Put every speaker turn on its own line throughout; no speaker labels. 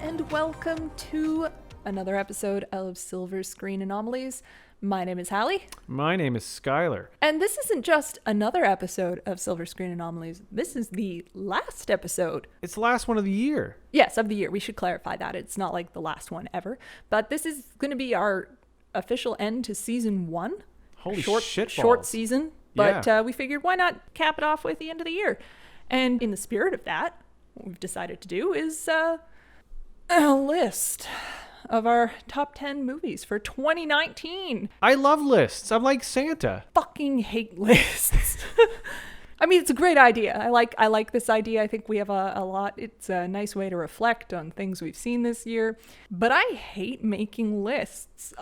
and welcome to another episode of Silver Screen Anomalies. My name is Hallie.
My name is Skyler.
And this isn't just another episode of Silver Screen Anomalies. This is the last episode.
It's the last one of the year.
Yes, of the year. We should clarify that. It's not like the last one ever. But this is going to be our official end to season 1.
Holy shit balls.
Short season. But
Yeah.
we figured why not cap it off with the end of the year. And in the spirit of that, what we've decided to do is a list of our top 10 movies for 2019.
I love lists. I'm like Santa.
Fucking hate lists. I mean, it's a great idea. I like this idea. I think we have a lot. It's a nice way to reflect on things we've seen this year. But I hate making lists.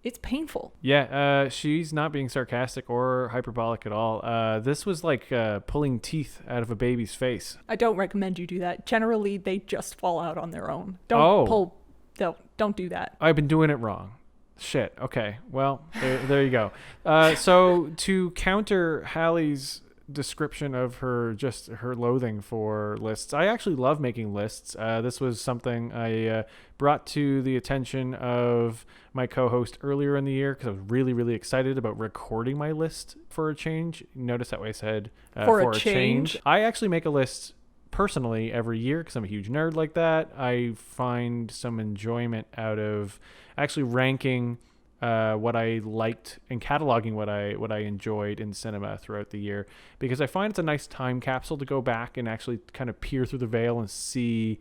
It's painful.
Yeah, she's not being sarcastic or hyperbolic at all. This was like pulling teeth out of a baby's face.
I don't recommend you do that. Generally, they just fall out on their own. Don't do that.
I've been doing it wrong. Shit. Okay. Well, there you go. So to counter Hallie's description of her loathing for lists, I actually love making lists. This was something I brought to the attention of my co-host earlier in the year because I was really, really excited about recording my list for a change. Notice that way I said
for a change.
I actually make a list personally every year because I'm a huge nerd like that. I find some enjoyment out of actually ranking what I liked and cataloging what I enjoyed in cinema throughout the year, because I find it's a nice time capsule to go back and actually kind of peer through the veil and see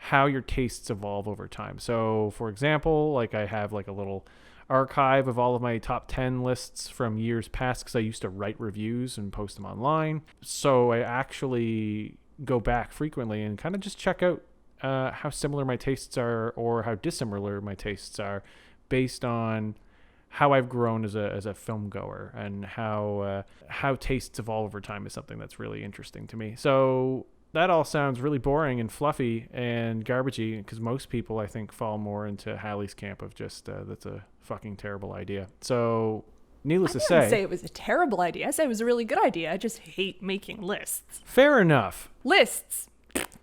how your tastes evolve over time. So for example, like I have like a little archive of all of my top 10 lists from years past because I used to write reviews and post them online. So I actually go back frequently and kind of just check out how similar my tastes are or how dissimilar my tastes are, based on how I've grown as a film goer, and how tastes evolve over time is something that's really interesting to me. So that all sounds really boring and fluffy and garbagey because most people I think fall more into Hallie's camp of just that's a fucking terrible idea. So needless to
I didn't say it was a terrible idea. I said it was a really good idea. I just hate making lists.
Fair enough.
Lists.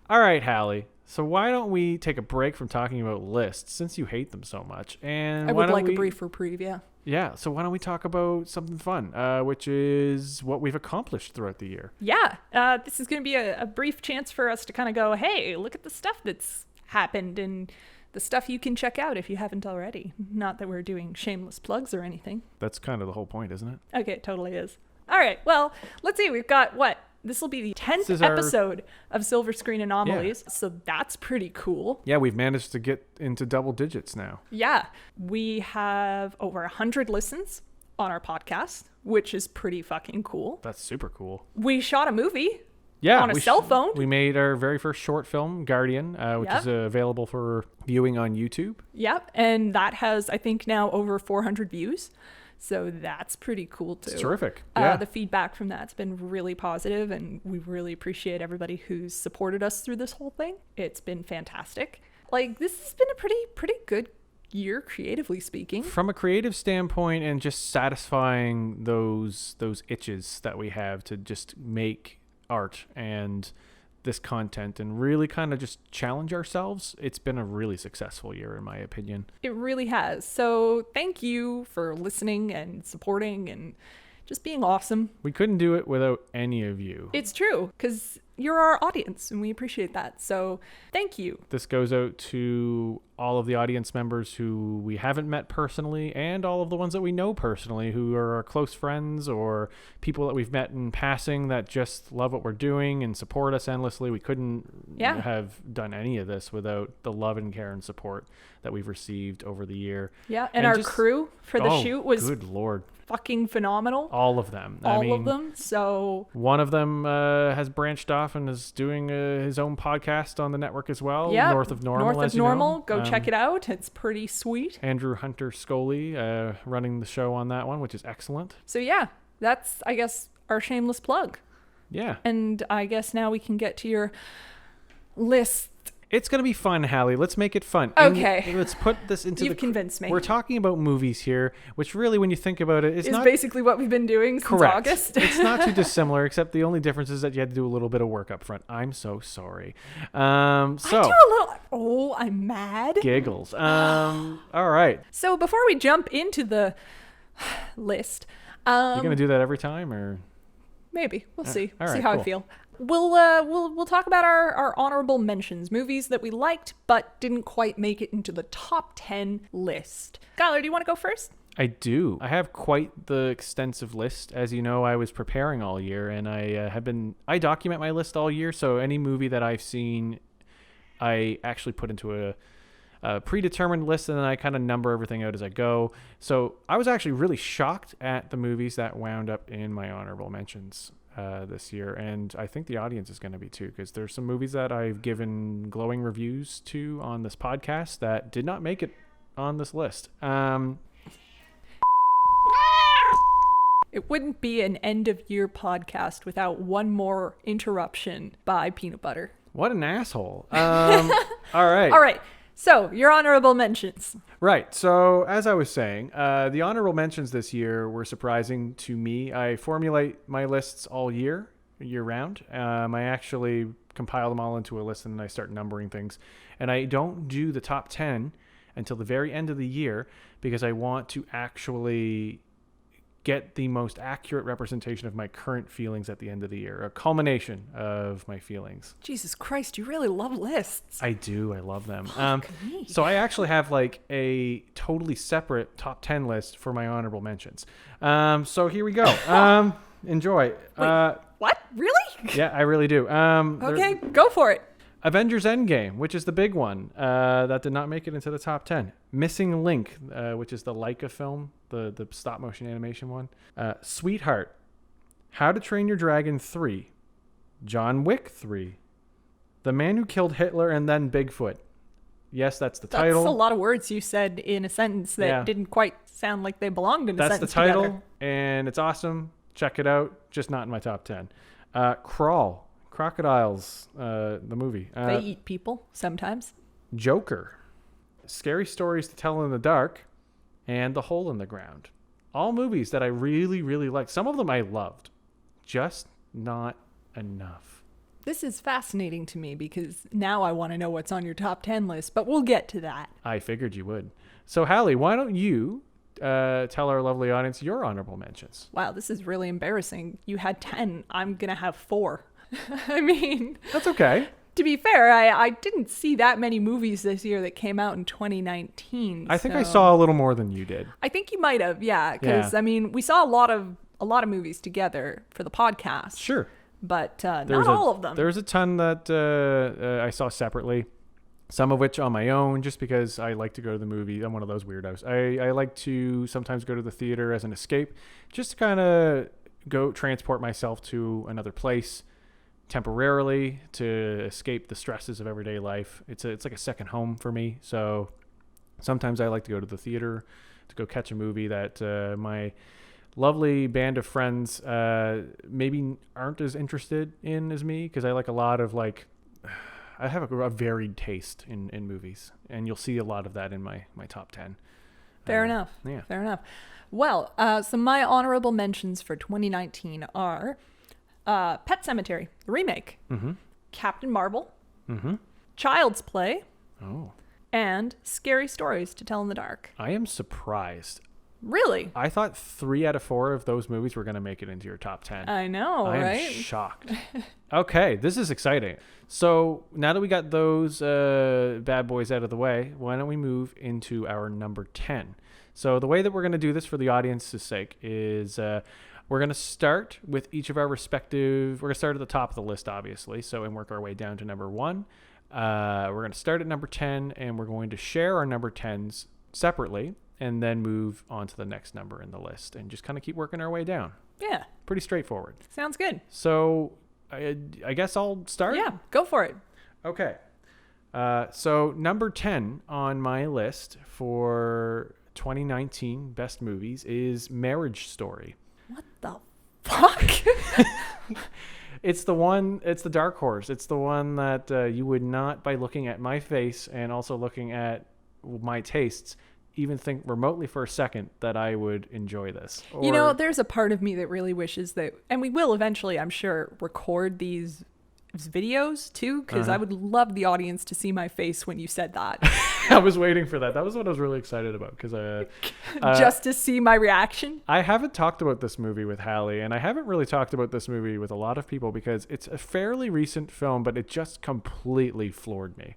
All right, Hallie. So why don't we take a break from talking about lists, since you hate them so much? And
I would like a brief reprieve, yeah.
Yeah, so why don't we talk about something fun, which is what we've accomplished throughout the year.
Yeah, this is going to be a brief chance for us to kind of go, hey, look at the stuff that's happened and the stuff you can check out if you haven't already. Not that we're doing shameless plugs or anything.
That's kind of the whole point, isn't it?
Okay, it totally is. All right, well, let's see. We've got what? This will be the 10th episode of Silver Screen Anomalies, so that's pretty cool.
Yeah, we've managed to get into double digits now.
Yeah, we have over 100 listens on our podcast, which is pretty fucking cool.
That's super cool.
We shot a movie
on
a cell phone.
We made our very first short film, Guardian, which is available for viewing on YouTube.
Yep, and that has, I think, now over 400 views. So that's pretty cool too.
It's terrific. Yeah.
The feedback from that's been really positive, and we really appreciate everybody who's supported us through this whole thing. It's been fantastic. Like, this has been a pretty good year, creatively speaking.
From a creative standpoint, and just satisfying those itches that we have to just make art and this content and really kind of just challenge ourselves. It's been a really successful year, in my opinion.
It really has. So thank you for listening and supporting and just being awesome.
We couldn't do it without any of you.
It's true, because you're our audience and we appreciate that. So thank you.
This goes out to all of the audience members who we haven't met personally, and all of the ones that we know personally who are our close friends or people that we've met in passing that just love what we're doing and support us endlessly. We couldn't have done any of this without the love and care and support that we've received over the year.
Yeah, and our crew for the shoot was
good Lord,
fucking phenomenal.
All of them.
All of them. So
one of them has branched off and is doing his own podcast on the network as well.
Yeah,
North of Normal.
North of Normal. Go check it out. It's pretty sweet.
Andrew Hunter Scully running the show on that one, which is excellent.
So yeah, that's, I guess, our shameless plug.
Yeah.
And I guess now we can get to your list.
It's going to be fun, Hallie. Let's make it fun.
Okay.
And let's put this into
You've convinced me.
We're talking about movies here, which really, when you think about it,
is basically what we've been doing since August.
It's not too dissimilar, except the only difference is that you had to do a little bit of work up front. I'm so sorry. I
do a little... Oh, I'm mad.
Giggles. All right.
So before we jump into the list...
You're going to do that every time, or...
Maybe. We'll see.
All right,
see how
cool.
I feel. We'll talk about our honorable mentions, movies that we liked but didn't quite make it into the top 10 list. Skyler, do you want to go first?
I do. I have quite the extensive list. As you know, I was preparing all year, and I document my list all year, so any movie that I've seen, I actually put into a predetermined list, and then I kind of number everything out as I go. So I was actually really shocked at the movies that wound up in my honorable mentions this year, and I think the audience is going to be too, because there's some movies that I've given glowing reviews to on this podcast that did not make it on this list.
It wouldn't be an end of year podcast without one more interruption by Peanut Butter.
What an asshole. All right.
So, your honorable mentions.
Right. So, as I was saying, the honorable mentions this year were surprising to me. I formulate my lists all year round. I actually compile them all into a list, and then I start numbering things. And I don't do the top 10 until the very end of the year, because I want to actually get the most accurate representation of my current feelings at the end of the year, a culmination of my feelings.
Jesus Christ, you really love lists.
I do. I love them.
Me.
So I actually have like a totally separate top 10 list for my honorable mentions. So here we go. Enjoy.
Wait, what? Really?
Yeah, I really do.
Okay, go for it.
Avengers Endgame, which is the big one, that did not make it into the top 10. Missing Link, which is the Leica film, the stop motion animation one. Sweetheart, How to Train Your Dragon 3, John Wick 3, The Man Who Killed Hitler and Then Bigfoot. Yes, that's the title.
That's a lot of words you said in a sentence that didn't quite sound like they belonged in a sentence.
That's the title,
together.
And it's awesome. Check it out. Just not in my top 10. Crawl. Crocodiles, the movie.
They eat people sometimes.
Joker, Scary Stories to Tell in the Dark, and The Hole in the Ground. All movies that I really, really liked. Some of them I loved, just not enough.
This is fascinating to me because now I want to know what's on your top 10 list, but we'll get to that.
I figured you would. So, Hallie, why don't you tell our lovely audience your honorable mentions?
Wow, this is really embarrassing. You had 10. I'm going to have 4. I mean,
that's okay.
To be fair, I didn't see that many movies this year that came out in 2019.
I think I saw a little more than you did.
I think you might have, yeah, because I mean, we saw a lot of movies together for the podcast.
Sure,
but not all of them.
There's a ton that I saw separately. Some of which on my own, just because I like to go to the movie. I'm one of those weirdos. I like to sometimes go to the theater as an escape, just to kind of go transport myself to another place temporarily to escape the stresses of everyday life. It's like a second home for me. So sometimes I like to go to the theater to go catch a movie that my lovely band of friends maybe aren't as interested in as me, because I like a lot of I have a varied taste in movies, and you'll see a lot of that in my top 10.
Fair enough.
Yeah.
Fair enough. Well, so my honorable mentions for 2019 are Pet Sematary, the remake, Captain Marvel, Child's Play, and Scary Stories to Tell in the Dark.
I am surprised.
Really?
I thought 3 out of 4 of those movies were going to make it into your top 10.
I know, right?
I am shocked. Okay, this is exciting. So now that we got those bad boys out of the way, why don't we move into our number 10? So the way that we're going to do this for the audience's sake is we're going to start with each of our respective... We're going to start at the top of the list, obviously, and work our way down to number 1. We're going to start at number 10, and we're going to share our number 10s separately, and then move on to the next number in the list, and just kind of keep working our way down.
Yeah.
Pretty straightforward.
Sounds good.
So I guess I'll start?
Yeah, go for it.
Okay. So number 10 on my list for 2019 best movies is Marriage Story.
What the fuck?
It's the dark horse. It's the one that you would not, by looking at my face and also looking at my tastes, even think remotely for a second that I would enjoy this.
There's a part of me that really wishes that, and we will eventually, I'm sure, record these videos too, because I would love the audience to see my face when you said that.
I was waiting for that. That was what I was really excited about, because
just to see my reaction.
I haven't talked about this movie with Hallie, and I haven't really talked about this movie with a lot of people because it's a fairly recent film, but it just completely floored me.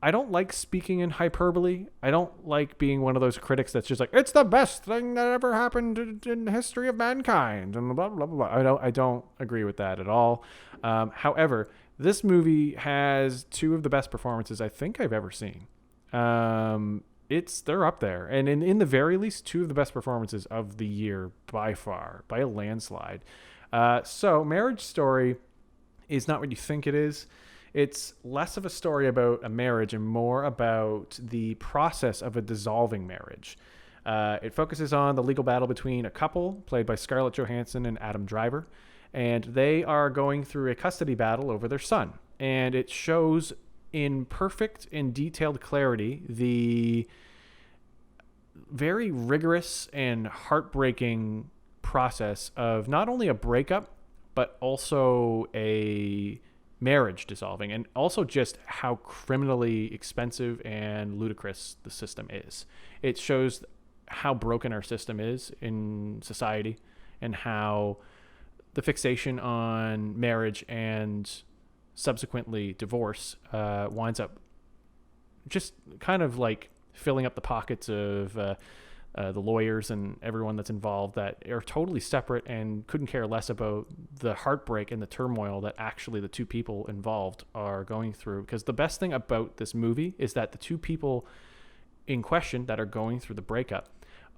I don't like speaking in hyperbole. I don't like being one of those critics that's just like, it's the best thing that ever happened in the history of mankind, and blah, blah, blah, blah. I don't agree with that at all. However, this movie has two of the best performances I think I've ever seen. They're up there. And in the very least, two of the best performances of the year by far, by a landslide. So Marriage Story is not what you think it is. It's less of a story about a marriage and more about the process of a dissolving marriage. It focuses on the legal battle between a couple played by Scarlett Johansson and Adam Driver, and they are going through a custody battle over their son. And it shows in perfect and detailed clarity the very rigorous and heartbreaking process of not only a breakup, but also a marriage dissolving, and also just how criminally expensive and ludicrous the system is. It shows how broken our system is in society and how the fixation on marriage and subsequently divorce winds up just kind of like filling up the pockets of the lawyers and everyone that's involved that are totally separate and couldn't care less about the heartbreak and the turmoil that actually the two people involved are going through. Because the best thing about this movie is that the two people in question that are going through the breakup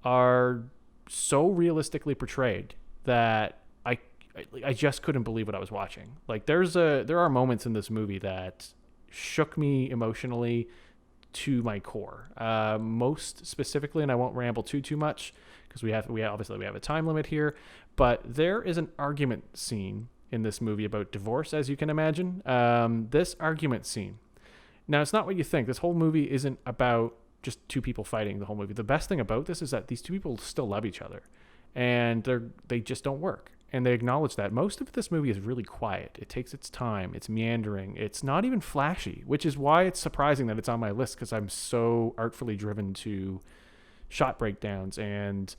are so realistically portrayed that I just couldn't believe what I was watching. Like there are moments in this movie that shook me emotionally to my core. Most specifically, and I won't ramble too much because we have a time limit here, but there is an argument scene in this movie about divorce, as you can imagine. This argument scene. Now, it's not what you think. This whole movie isn't about just two people fighting the whole movie. The best thing about this is that these two people still love each other, and they just don't work. And they acknowledge that. Most of this movie is really quiet. It takes its time. It's meandering. It's not even flashy, which is why it's surprising that it's on my list, because I'm so artfully driven to shot breakdowns and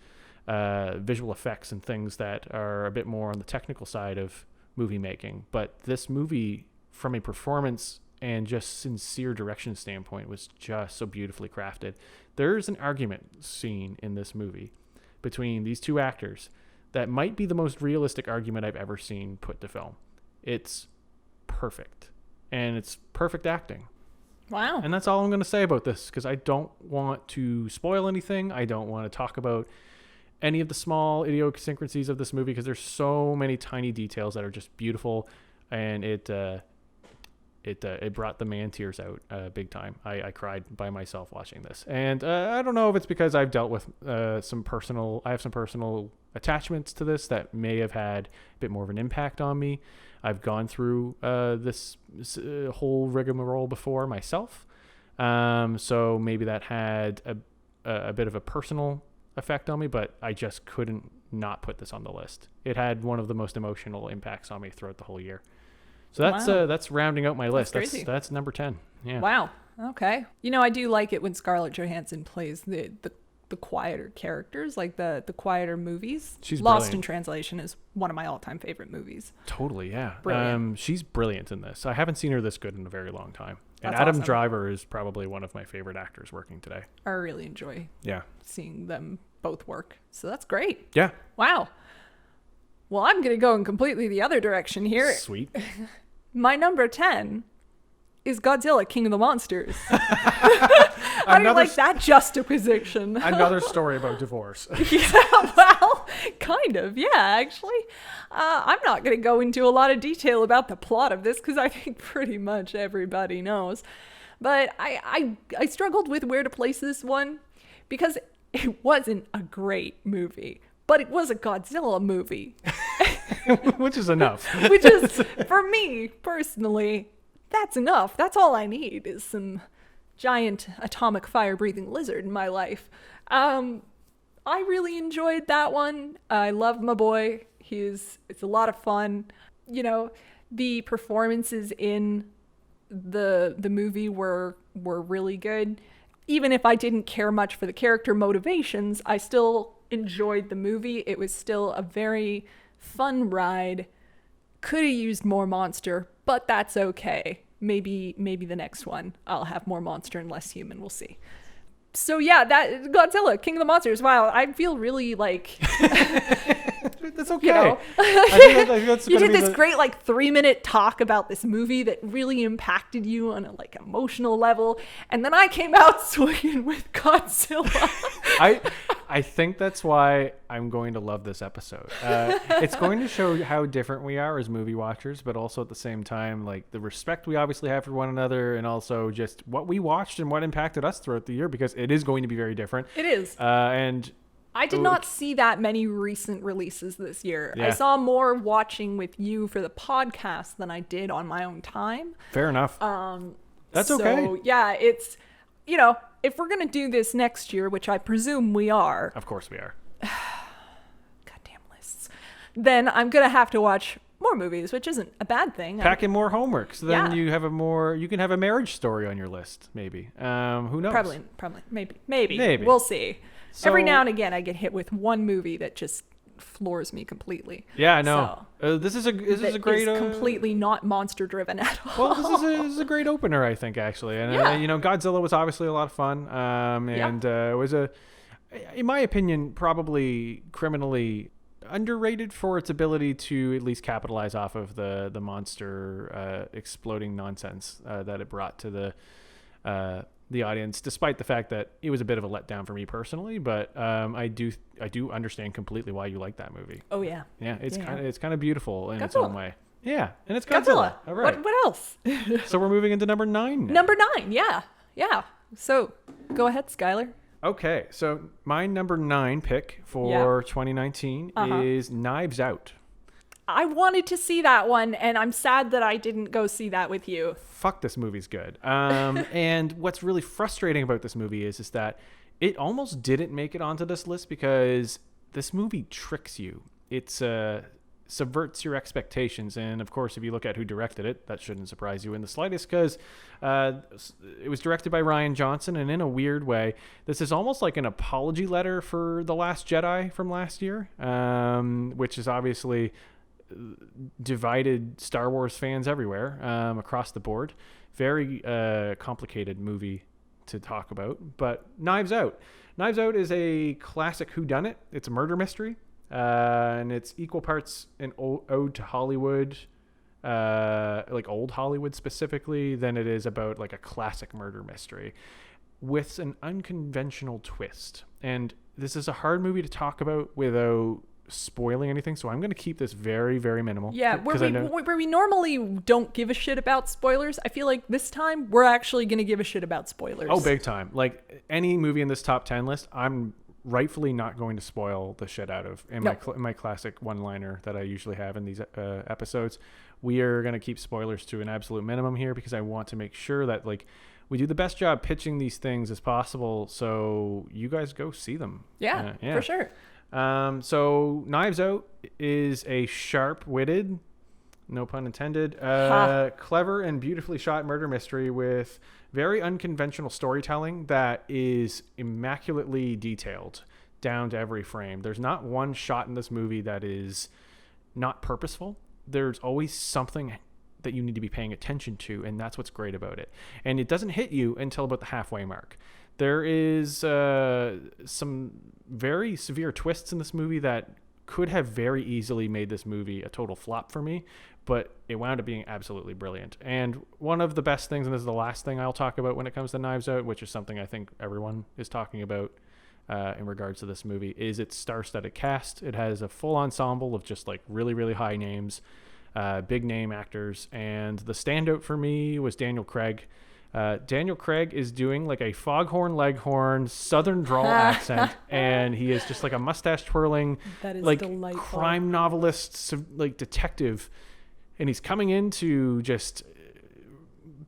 visual effects and things that are a bit more on the technical side of movie making. But this movie, from a performance and just sincere direction standpoint, was just so beautifully crafted. There's an argument scene in this movie between these two actors that might be the most realistic argument I've ever seen put to film. It's perfect. And it's perfect acting.
Wow.
And that's all I'm going to say about this, because I don't want to spoil anything. I don't want to talk about any of the small idiosyncrasies of this movie, because there's so many tiny details that are just beautiful. And it brought the man tears out big time. I cried by myself watching this. And I don't know if it's because I've dealt with some personal attachments to this that may have had a bit more of an impact on me. I've gone through this whole rigmarole before myself. So maybe that had a bit of a personal effect on me, but I just couldn't not put this on the list. It had one of the most emotional impacts on me throughout the whole year. So that's rounding out my list. That's number 10. Yeah.
Wow. Okay. I do like it when Scarlett Johansson plays the quieter characters, like the quieter movies.
She's
Lost
brilliant.
in Translation is one of my all-time favorite movies.
Totally, yeah.
Brilliant.
She's brilliant in this. I haven't seen her this good in a very long time. And
That's
Adam
awesome.
Driver is probably one of my favorite actors working today.
I really enjoy seeing them both work. So that's great.
Yeah.
Wow. Well, I'm going to go in completely the other direction here.
Sweet.
My number 10 is Godzilla, King of the Monsters. How do you like that juxtaposition?
Another story about divorce.
Yeah, well, kind of. Yeah, actually. I'm not going to go into a lot of detail about the plot of this because I think pretty much everybody knows. But I struggled with where to place this one because it wasn't a great movie, but it was a Godzilla movie.
which is enough.
Which is, for me personally, that's enough. That's all I need is some giant atomic fire-breathing lizard in my life. I really enjoyed that one. I love my boy. It's a lot of fun. You know, the performances in the movie were really good. Even if I didn't care much for the character motivations, I still enjoyed the movie. It was still a very fun ride. Could have used more monster, but that's okay. Maybe the next one I'll have more monster and less human. We'll see. So yeah, that Godzilla, King of the Monsters. Wow, I feel really like
that's okay.
You know,
I think that's
you
gonna
did
be
this great 3-minute talk about this movie that really impacted you on a emotional level, and then I came out swinging with Godzilla.
I think that's why I'm going to love this episode. It's going to show how different we are as movie watchers, but also at the same time, the respect we obviously have for one another, and also just what we watched and what impacted us throughout the year, because it is going to be very different.
It is.
And
I did not see that many recent releases this year.
Yeah.
I saw more watching with you for the podcast than I did on my own time.
Fair enough. That's
so,
okay.
Yeah, it's, if we're going to do this next year, which I presume we are.
Of course we are.
Goddamn lists. Then I'm going to have to watch more movies, which isn't a bad thing.
Pack in more homework, so then
Yeah.
you can have a marriage story on your list, maybe. Who knows?
Probably, maybe. We'll see.
So,
Every now and again, I get hit with one movie that just floors me completely.
Yeah, I know. This is a great
completely not monster driven at all.
Well, this is a great opener, I think, actually. And Godzilla was obviously a lot of fun. It was in my opinion, probably criminally underrated for its ability to at least capitalize off of the monster exploding nonsense that it brought to the audience, despite the fact that it was a bit of a letdown for me personally. But I do understand completely why you like that movie.
Oh yeah.
Yeah, it's kind of beautiful in its
Godzilla.
own way. Yeah, and it's Godzilla. All right.
What else?
So we're moving into number 9 now.
Number 9. Yeah. So go ahead, Skyler.
Okay, so my number 9 pick for 2019 is Knives Out.
I wanted to see that one, and I'm sad that I didn't go see that with you.
Fuck, this movie's good. And what's really frustrating about this movie is that it almost didn't make it onto this list because this movie tricks you. It subverts your expectations. And of course, if you look at who directed it, that shouldn't surprise you in the slightest, because it was directed by Rian Johnson. And in a weird way, this is almost like an apology letter for The Last Jedi from last year, which is obviously divided Star Wars fans everywhere, across the board. Very complicated movie to talk about. But Knives Out is a classic whodunit. It's a murder mystery, and it's equal parts an ode to Hollywood, old Hollywood specifically, than it is about a classic murder mystery with an unconventional twist. And this is a hard movie to talk about without spoiling anything, so I'm going to keep this very, very minimal.
Yeah, where we normally don't give a shit about spoilers, I feel like this time we're actually going to give a shit about spoilers.
Oh, big time. Any movie in this top 10 list, I'm rightfully not going to spoil the shit out of in my classic one-liner that I usually have in these episodes. We are going to keep spoilers to an absolute minimum here, because I want to make sure that we do the best job pitching these things as possible, so you guys go see them.
Yeah, for sure.
So Knives Out is a sharp-witted, no pun intended, clever and beautifully shot murder mystery with very unconventional storytelling that is immaculately detailed down to every frame. There's not one shot in this movie that is not purposeful. There's always something that you need to be paying attention to, and that's what's great about it. And it doesn't hit you until about the halfway mark. There is some very severe twists in this movie that could have very easily made this movie a total flop for me, but it wound up being absolutely brilliant. And one of the best things, and this is the last thing I'll talk about when it comes to Knives Out, which is something I think everyone is talking about in regards to this movie, is its star-studded cast. It has a full ensemble of just really, really high names, big name actors, and the standout for me was Daniel Craig. Daniel Craig is doing like a foghorn leghorn southern drawl accent, and he is just like a mustache twirling,
That is
like
delightful.
crime novelist, like detective, and he's coming in to just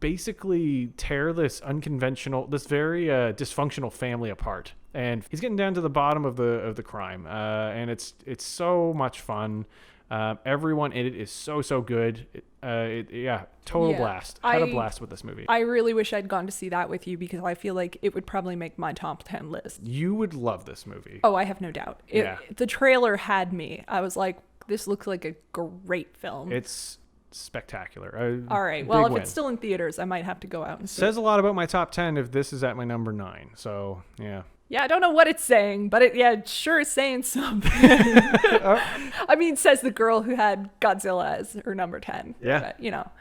basically tear this very dysfunctional family apart. And he's getting down to the bottom of the crime, and it's so much fun. Everyone in it is so good. Total blast. Had a blast with this movie.
I really wish I'd gone to see that with you because I feel like it would probably make my top 10 list.
You would love this movie.
Oh, I have no doubt. The trailer had me. I was like, this looks like a great film.
It's spectacular.
All right. Well, if it's still in theaters, I might have to go out and see.
Says a lot about my top 10 if this is at my number 9. So, yeah.
Yeah, I don't know what it's saying, but it sure is saying something. I mean, says the girl who had Godzilla as her number 10.
Yeah.
But,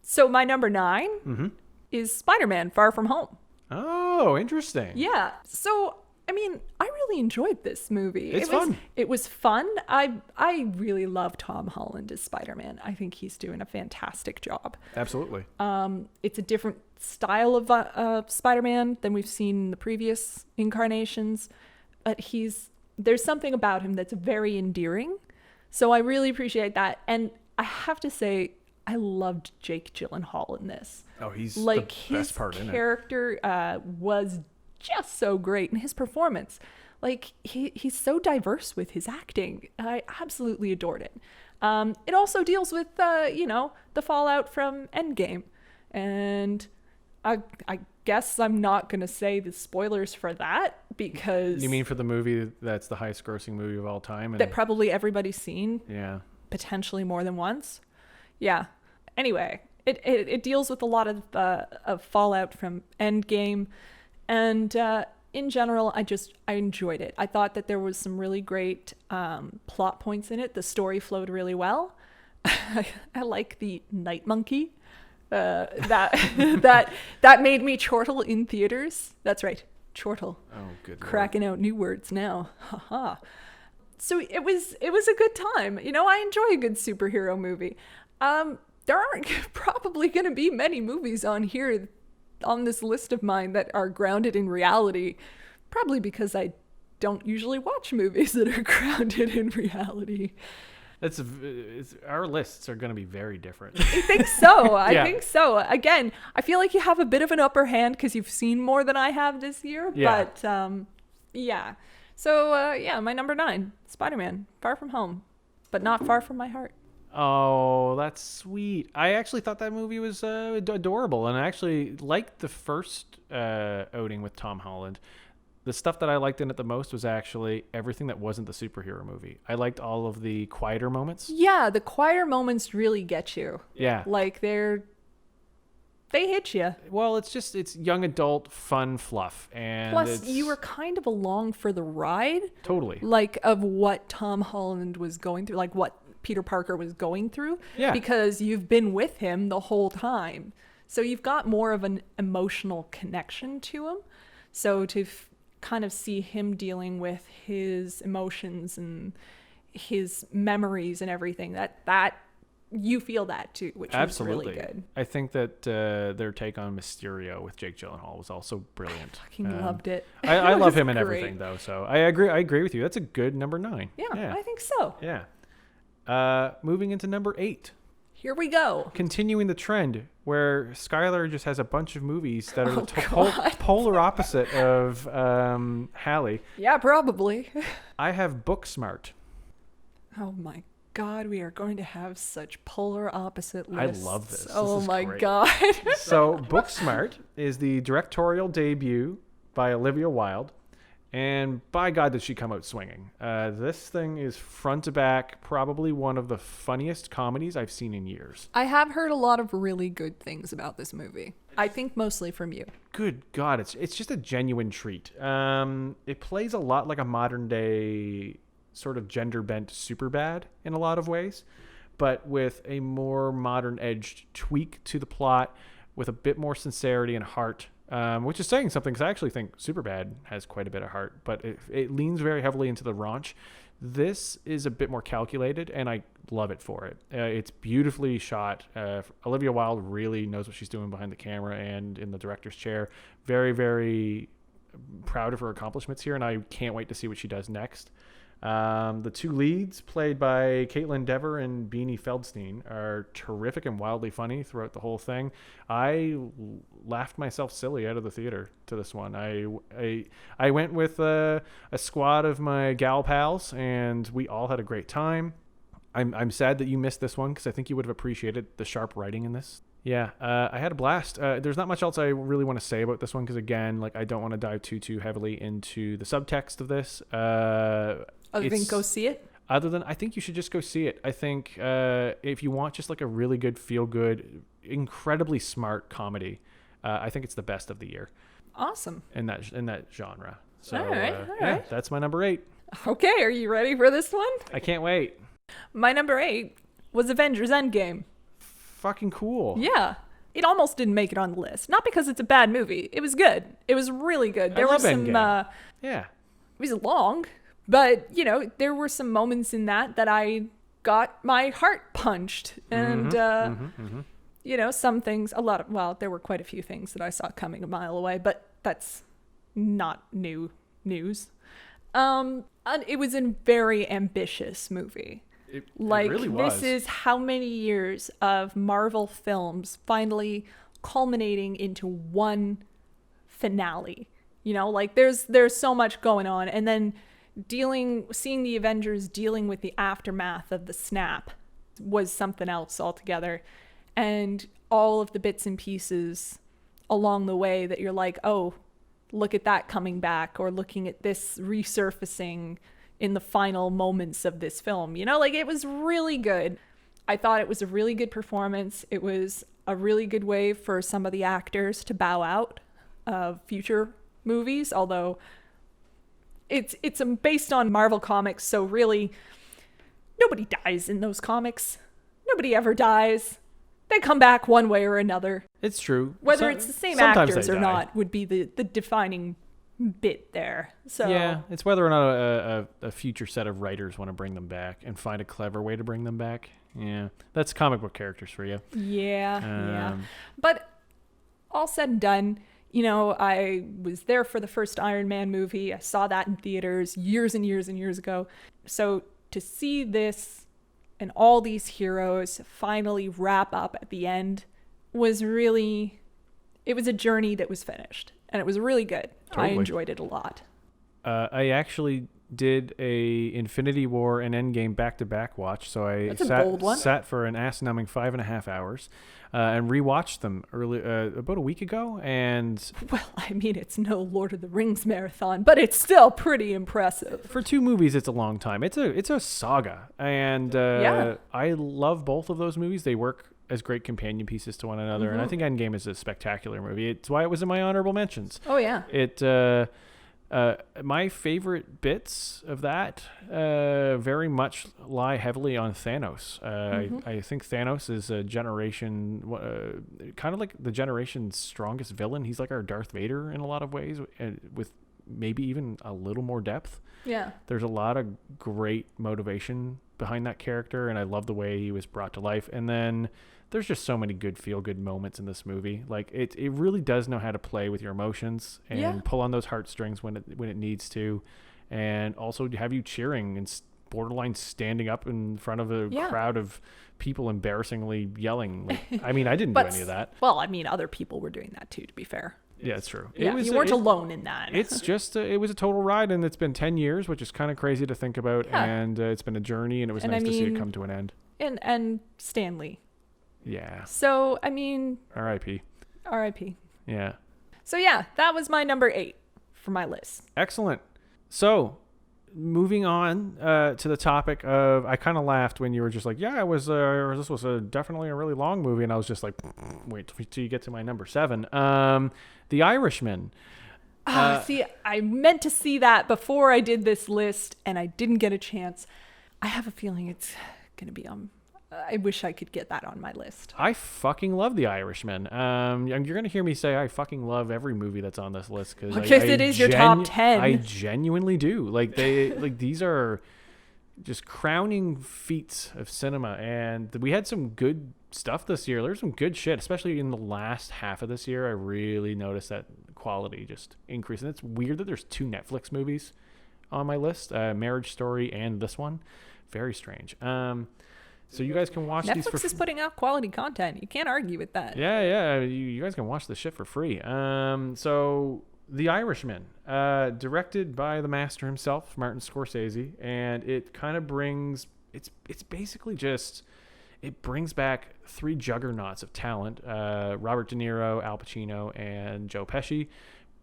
So my number 9 is Spider-Man Far From Home.
Oh, interesting.
Yeah. So, I mean, I really enjoyed this movie.
It's fun.
It was fun. I really love Tom Holland as Spider-Man. I think he's doing a fantastic job.
Absolutely.
It's a different style of Spider-Man than we've seen in the previous incarnations, but there's something about him that's very endearing. So I really appreciate that. And I have to say, I loved Jake Gyllenhaal in this.
Oh, he's
like
the best part in it.
His character was just so great, and his performance, like he's so diverse with his acting. I absolutely adored it. It also deals with the fallout from Endgame, and I guess I'm not gonna say the spoilers for that because
you mean for the movie that's the highest grossing movie of all time,
that probably everybody's seen, potentially more than once. Yeah. Anyway, it deals with a lot of fallout from Endgame. And in general, I enjoyed it. I thought that there was some really great plot points in it. The story flowed really well. I like the night monkey. That made me chortle in theaters. That's right, chortle.
Oh, good.
Cracking out new words now. Haha. So it was a good time. I enjoy a good superhero movie. There aren't probably going to be many movies on this list of mine that are grounded in reality, probably because I don't usually watch movies that are grounded in reality.
Our lists are going to be very different.
I think so. I think so. Again, I feel like you have a bit of an upper hand because you've seen more than I have this year.
Yeah.
But yeah. So my number 9, Spider-Man, Far From Home, but not far from my heart.
Oh, that's sweet. I actually thought that movie was adorable, and I actually liked the first outing with Tom Holland. The stuff that I liked in it the most was actually everything that wasn't the superhero movie. I liked all of the quieter moments.
Yeah, the quieter moments really get you.
Yeah.
Like they hit you.
Well, it's young adult fun fluff, and
plus you were kind of along for the ride.
Totally.
Like of what Tom Holland was going through, like what Peter Parker was going through, because you've been with him the whole time, so you've got more of an emotional connection to him. So to kind of see him dealing with his emotions and his memories and everything, that you feel that too, which
absolutely
was really good.
I think that their take on Mysterio with Jake Gyllenhaal was also brilliant.
I fucking loved it.
I love him in everything though, so I agree with you. That's a good number 9.
Yeah, I think so.
Yeah. Moving into number 8.
Here we go.
Continuing the trend where Skyler just has a bunch of movies that are polar opposite of Hallie.
Yeah, probably.
I have Booksmart.
Oh my God, we are going to have such polar opposite lists.
I love this.
Oh my
great.
God.
So Booksmart is the directorial debut by Olivia Wilde. And by God, did she come out swinging. This thing is front to back, probably one of the funniest comedies I've seen in years.
I have heard a lot of really good things about this movie. I think mostly from you.
Good God, it's just a genuine treat. It plays a lot like a modern day sort of gender bent Superbad in a lot of ways, but with a more modern edged tweak to the plot, with a bit more sincerity and heart. which is saying something because I actually think Superbad has quite a bit of heart, but it leans very heavily into the raunch. This is a bit more calculated, and I love it for it. It's beautifully shot. Olivia Wilde really knows what she's doing behind the camera and in the director's chair. Very, very proud of her accomplishments here, and I can't wait to see what she does next. The two leads, played by Caitlin Dever and Beanie Feldstein, are terrific and wildly funny throughout the whole thing. I laughed myself silly out of the theater to this one. I went with a squad of my gal pals, and we all had a great time. I'm sad that you missed this one because I think you would have appreciated the sharp writing in this. Yeah, I had a blast. There's not much else I really want to say about this one because, again, like I don't want to dive too heavily into the subtext of this.
Other than go see it?
Other than, I think you should just go see it. I think if you want just like a really good, feel-good, incredibly smart comedy, I think it's the best of the year.
Awesome.
In that genre. So,
all right.
Yeah, that's my number 8.
Okay, are you ready for this one?
I can't wait.
My number 8 was Avengers Endgame.
Fucking cool.
Yeah. It almost didn't make it on the list. Not because it's a bad movie. It was good. It was really good. There
I
were
love
some
Endgame. Yeah.
It was long, but there were some moments in that I got my heart punched, and some things, there were quite a few things that I saw coming a mile away, but that's not new news. And it was a very ambitious movie.
It really was.
This is how many years of Marvel films finally culminating into one finale. There's so much going on, and then seeing the Avengers dealing with the aftermath of the snap was something else altogether. And all of the bits and pieces along the way that you're like, oh, look at that coming back, or looking at this resurfacing in the final moments of this film. It was really good. I thought it was a really good performance. It was a really good way for some of the actors to bow out of future movies, although it's based on Marvel comics, so really nobody dies in those comics. Nobody ever dies. They come back one way or another.
It's true.
Whether it's the same actors or not would be the defining bit there. So
yeah, it's whether or not a future set of writers want to bring them back and find a clever way to bring them back. Yeah, that's comic book characters for you.
Yeah. But all said and done, I was there for the first Iron Man movie. I saw that in theaters years and years and years ago. So to see this and all these heroes finally wrap up at the end was really, it was a journey that was finished, and it was really good. Totally. I enjoyed it a lot.
I actually did a Infinity War and Endgame back-to-back watch, so I sat for an ass-numbing 5.5 hours and rewatched them about a week ago. And
well, I mean, it's no Lord of the Rings marathon, but it's still pretty impressive.
For 2 movies, it's a long time. It's a saga, and I love both of those movies. They work as great companion pieces to one another, and I think Endgame is a spectacular movie. It's why it was in my honorable mentions.
Oh yeah.
My favorite bits of that very much lie heavily on Thanos. I think Thanos is a generation, kind of like the generation's strongest villain. He's like our Darth Vader in a lot of ways, with maybe even a little more depth.
Yeah. There's
a lot of great motivation behind that character, and I love the way he was brought to life. And then there's just so many good feel-good moments in this movie. Like it really does know how to play with your emotions and pull on those heartstrings when it needs to, and also have you cheering and borderline standing up in front of a crowd of people embarrassingly yelling. Like, I mean, I didn't do any of that.
Well, I mean, other people were doing that too, to be fair.
Yeah, it's true.
Yeah, you weren't alone in that.
It's just, it was a total ride, and it's been 10 years, which is kind of crazy to think about. Yeah. And it's been a journey, and it was nice to see it come to an end.
And Stanley.
Yeah.
So, I mean...
R.I.P.
R.I.P.
Yeah.
So, yeah, that was my number 8 for my list.
Excellent. So, moving on to the topic of... I kind of laughed when you were just like, yeah, this was definitely a really long movie. And I was just like, wait till you get to my number 7. The Irishman.
See, I meant to see that before I did this list, and I didn't get a chance. I have a feeling it's going to be on I wish I could get that on my list.
I fucking love The Irishman. You're going to hear me say I fucking love every movie that's on this list because
it is your top 10.
I genuinely do. Like these are just crowning feats of cinema, and we had some good stuff this year. There's some good shit, especially in the last half of this year. I really noticed that quality just increasing. It's weird that there's 2 Netflix movies on my list, Marriage Story and this one. Very strange. So you guys can watch these for
Netflix is putting out quality content. You can't argue with that.
Yeah. You guys can watch this shit for free. So The Irishman, directed by the master himself, Martin Scorsese, and it kind of brings it's basically just it brings back 3 juggernauts of talent: Robert De Niro, Al Pacino, and Joe Pesci,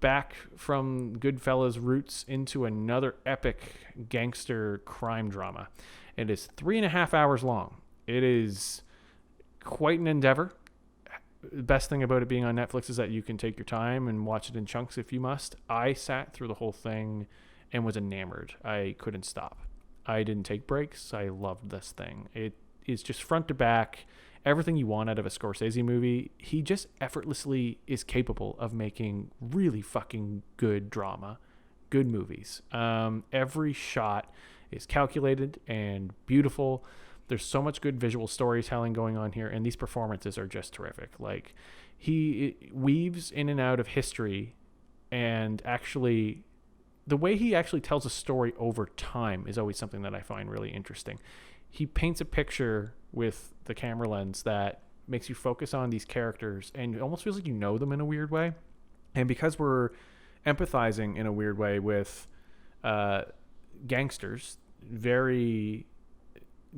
back from Goodfellas roots into another epic gangster crime drama. It is 3.5 hours long. It is quite an endeavor. The best thing about it being on Netflix is that you can take your time and watch it in chunks if you must. I sat through the whole thing and was enamored. I couldn't stop. I didn't take breaks. I loved this thing. It is just front to back, everything you want out of a Scorsese movie. He just effortlessly is capable of making really fucking good drama, good movies. Every shot is calculated and beautiful. There's so much good visual storytelling going on here, and these performances are just terrific. Like, he weaves in and out of history, and actually the way he actually tells a story over time is always something that I find really interesting. He paints a picture with the camera lens that makes you focus on these characters, and it almost feels like you know them in a weird way. And because we're empathizing in a weird way with gangsters, very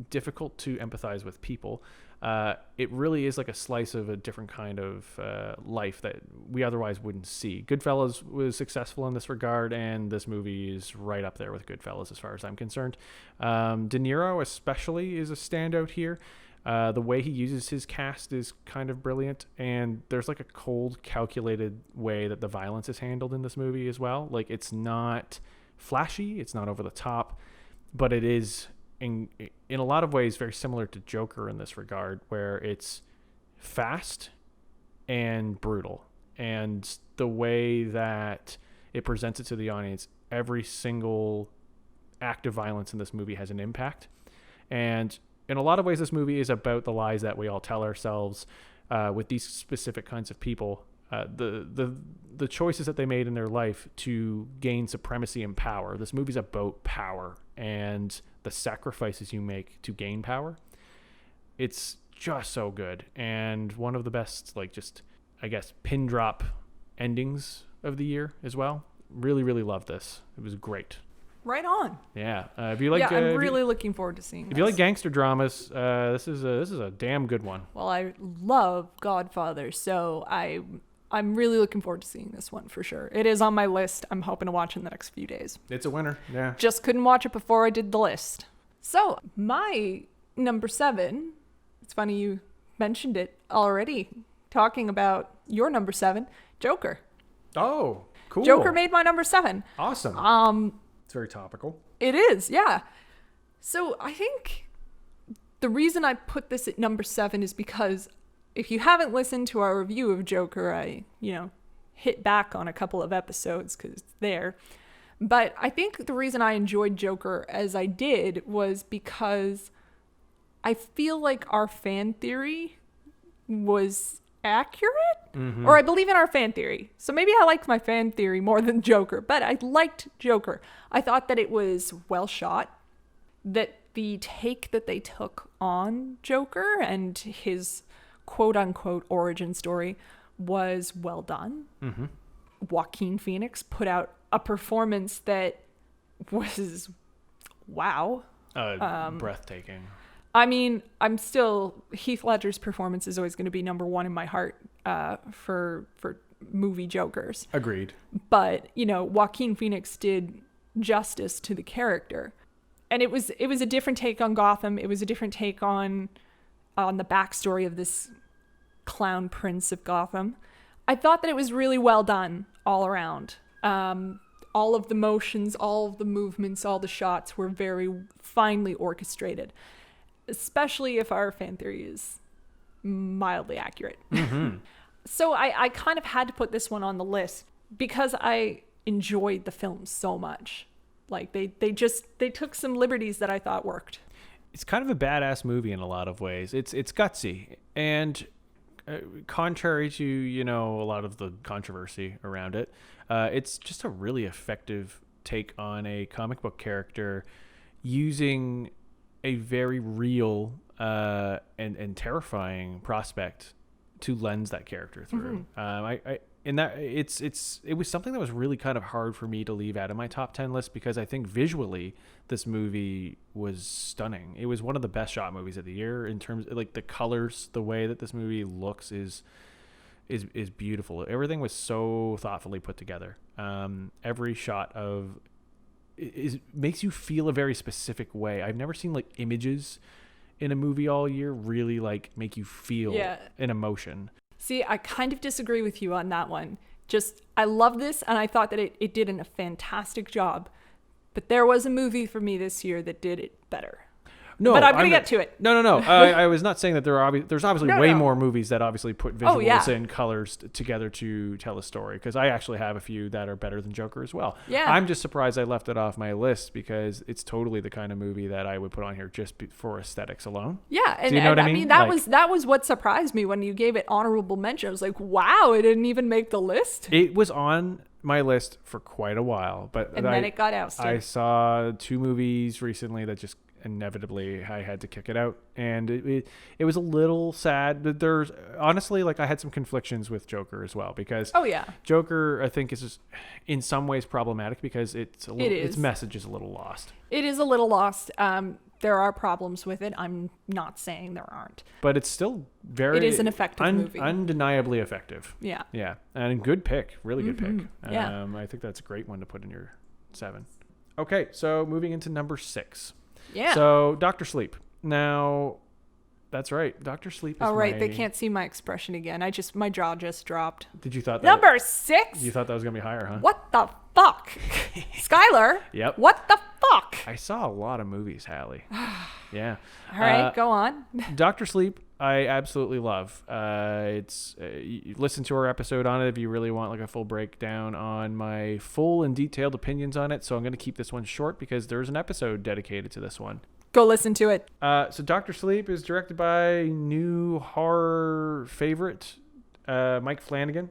difficult to empathize with people. It really is like a slice of a different kind of life that we otherwise wouldn't see. Goodfellas was successful in this regard, and this movie is right up there with Goodfellas as far as I'm concerned. De Niro especially is a standout here. The way he uses his cast is kind of brilliant, and there's like a cold, calculated way that the violence is handled in this movie as well. Like, it's not flashy, it's not over the top, but it is in a lot of ways very similar to Joker in this regard, where it's fast and brutal, and the way that it presents it to the audience, every single act of violence in this movie has an impact. And in a lot of ways, this movie is about the lies that we all tell ourselves with these specific kinds of people, the choices that they made in their life to gain supremacy and power. This movie's about power and the sacrifices you make to gain power. It's just so good, and one of the best, like, just, I guess, pin drop endings of the year as well. Really, really loved this. It was great.
Right on.
Yeah. If you like,
I'm really looking forward to seeing this.
If you like gangster dramas, this is a damn good one.
Well, I love Godfather, so I'm really looking forward to seeing this one for sure. It is on my list. I'm hoping to watch in the next few days.
It's a winner. Yeah.
Just couldn't watch it before I did the list. So my number 7, it's funny you mentioned it already, talking about your number 7, Joker.
Oh, cool.
Joker made my number 7.
Awesome. It's very topical.
It is, yeah. So I think the reason I put this at number 7 is because if you haven't listened to our review of Joker, I, hit back on a couple of episodes because it's there. But I think the reason I enjoyed Joker as I did was because I feel like our fan theory was accurate. Mm-hmm. Or I believe in our fan theory. So maybe I liked my fan theory more than Joker, but I liked Joker. I thought that it was well shot, that the take that they took on Joker and his quote-unquote origin story was well done. Mm-hmm. Joaquin Phoenix put out a performance that was wow.
Breathtaking.
I mean, Heath Ledger's performance is always going to be number 1 in my heart for movie Jokers.
Agreed.
But, Joaquin Phoenix did justice to the character. And it was a different take on Gotham. It was a different take on the backstory of this clown prince of Gotham. I thought that it was really well done all around. All of the motions, all of the movements, all the shots were very finely orchestrated. especially if our fan theory is mildly accurate.
Mm-hmm.
So I kind of had to put this one on the list because I enjoyed the film so much. Like they took some liberties that I thought worked.
It's kind of a badass movie in a lot of ways. It's gutsy, and contrary to, you know, a lot of the controversy around it, it's just a really effective take on a comic book character using a very real and terrifying prospect to lens that character through. It was something that was really kind of hard for me to leave out of my top 10 list, because I think visually this movie was stunning. It was one of the best shot movies of the year in terms of, like, the colors, the way that this movie looks is beautiful. Everything was so thoughtfully put together. Every shot makes you feel a very specific way. I've never seen, like, images in a movie all year really, like, make you feel an emotion.
See, I kind of disagree with you on that one. Just, I love this, and I thought that it did a fantastic job. But there was a movie for me this year that did it better.
No,
but I'm going to get to it.
No. I was not saying that there's obviously way more movies that obviously put visuals and colors together to tell a story, because I actually have a few that are better than Joker as well.
Yeah.
I'm just surprised I left it off my list, because it's totally the kind of movie that I would put on here just for aesthetics alone.
Yeah, and,
do you know what I mean?
That was what surprised me when you gave it honorable mention. I was like, wow, it didn't even make the list.
It was on my list for quite a while, but
then it got ousted.
I saw 2 movies recently that just inevitably I had to kick it out, and it was a little sad. But there's honestly, like, I had some conflictions with Joker as well, because Joker, I think, is just in some ways problematic because its message is a little lost. It
is a little lost. There are problems with it. I'm not saying there aren't,
but it's still it is
an effective movie,
undeniably effective.
Yeah,
and good pick, really good pick.
Yeah,
I think that's a great one to put in your 7. Okay, so moving into number 6.
Yeah.
So Dr. Sleep. Now, that's right. Dr. Sleep is
they can't see my expression again. My jaw just dropped.
Did you thought that
number 6?
You thought that was gonna be higher, huh?
What the fuck? Skyler?
Yep.
What the fuck?
I saw a lot of movies, Hallie. Yeah.
All right, go on.
Dr. Sleep, I absolutely love. You listen to our episode on it if you really want, like, a full breakdown on my full and detailed opinions on it. So I'm going to keep this one short because there's an episode dedicated to this one.
Go listen to it.
So Dr. Sleep is directed by new horror favorite, Mike Flanagan.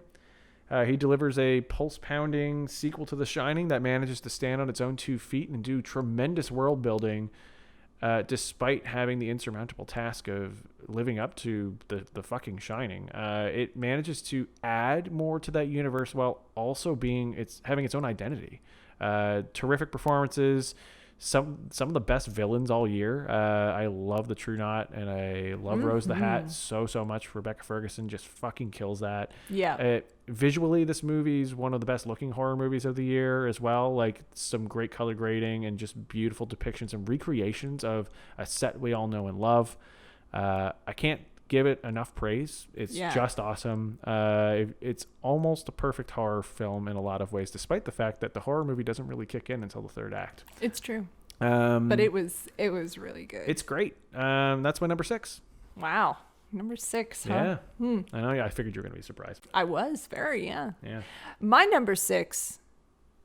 He delivers a pulse-pounding sequel to The Shining that manages to stand on its own 2 feet and do tremendous world building, despite having the insurmountable task of living up to the fucking Shining. It manages to add more to that universe while also having its own identity. Terrific performances. Some of the best villains all year. I love the True Knot, and I love Rose the Hat so much. Rebecca Ferguson just fucking kills that.
Yeah.
Visually, this movie is one of the best looking horror movies of the year as well. Like, some great color grading and just beautiful depictions and recreations of a set we all know and love. I can't give it enough praise. It's just awesome. It's almost a perfect horror film in a lot of ways, despite the fact that the horror movie doesn't really kick in until the 3rd act.
It's true. But it was really good.
It's great. That's my number 6.
Wow. Number 6, huh?
Yeah. I know. Yeah, I figured you were going to be surprised.
I was very,
Yeah.
My number 6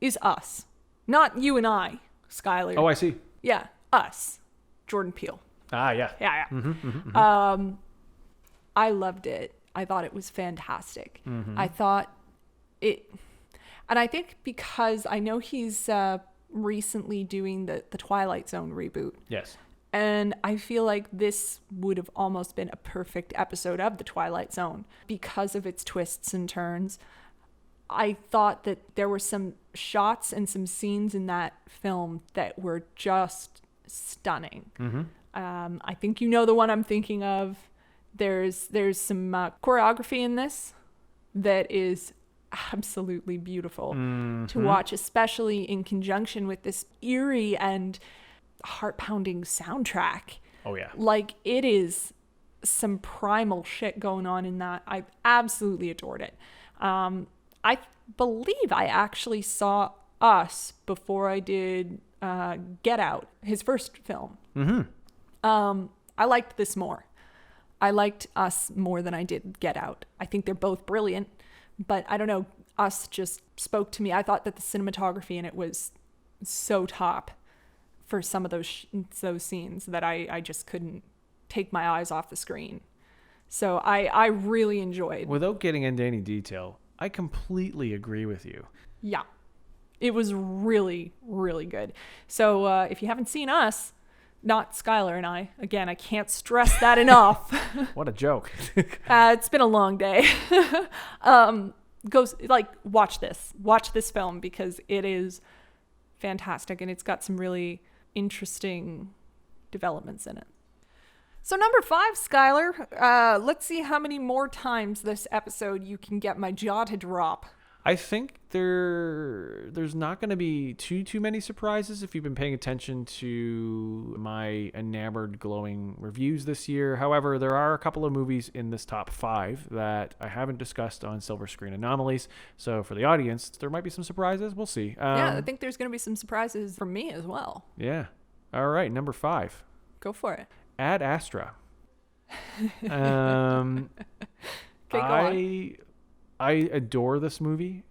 is Us. Not you and I, Skyler.
Oh, I see.
Yeah, Us. Jordan Peele.
Ah, yeah.
Yeah. I loved it. I thought it was fantastic. I thought it, and I think because I know he's recently doing the Twilight Zone reboot.
Yes.
And I feel like this would have almost been a perfect episode of the Twilight Zone because of its twists and turns. I thought that there were some shots and some scenes in that film that were just stunning. I think you know the one I'm thinking of. There's some choreography in this that is absolutely beautiful to watch, especially in conjunction with this eerie and heart-pounding soundtrack.
Oh yeah.
Like, it is some primal shit going on in that. I absolutely adored it. I believe I actually saw Us before I did Get Out, his first film. I liked this more. I liked Us more than I did Get Out. I think they're both brilliant, but I don't know, Us just spoke to me. I thought that the cinematography in it was so top for some of those scenes that I just couldn't take my eyes off the screen. So I really enjoyed.
Without getting into any detail, I completely agree with you.
Yeah. It was really, really good. So if you haven't seen Us, not Skyler and I, again, I can't stress that enough.
What a joke.
It's been a long day. Watch this film because it is fantastic and it's got some really interesting developments in it. So number 5, Skyler, let's see how many more times this episode you can get my jaw to drop.
I think there's not going to be too many surprises if you've been paying attention to my enamored glowing reviews this year. However, there are a couple of movies in this top 5 that I haven't discussed on Silver Screen Anomalies. So for the audience, there might be some surprises. We'll see.
Yeah, I think there's going to be some surprises from me as well.
Yeah. All right, number 5.
Go for it.
Ad Astra.
Okay, go on.
I adore this movie.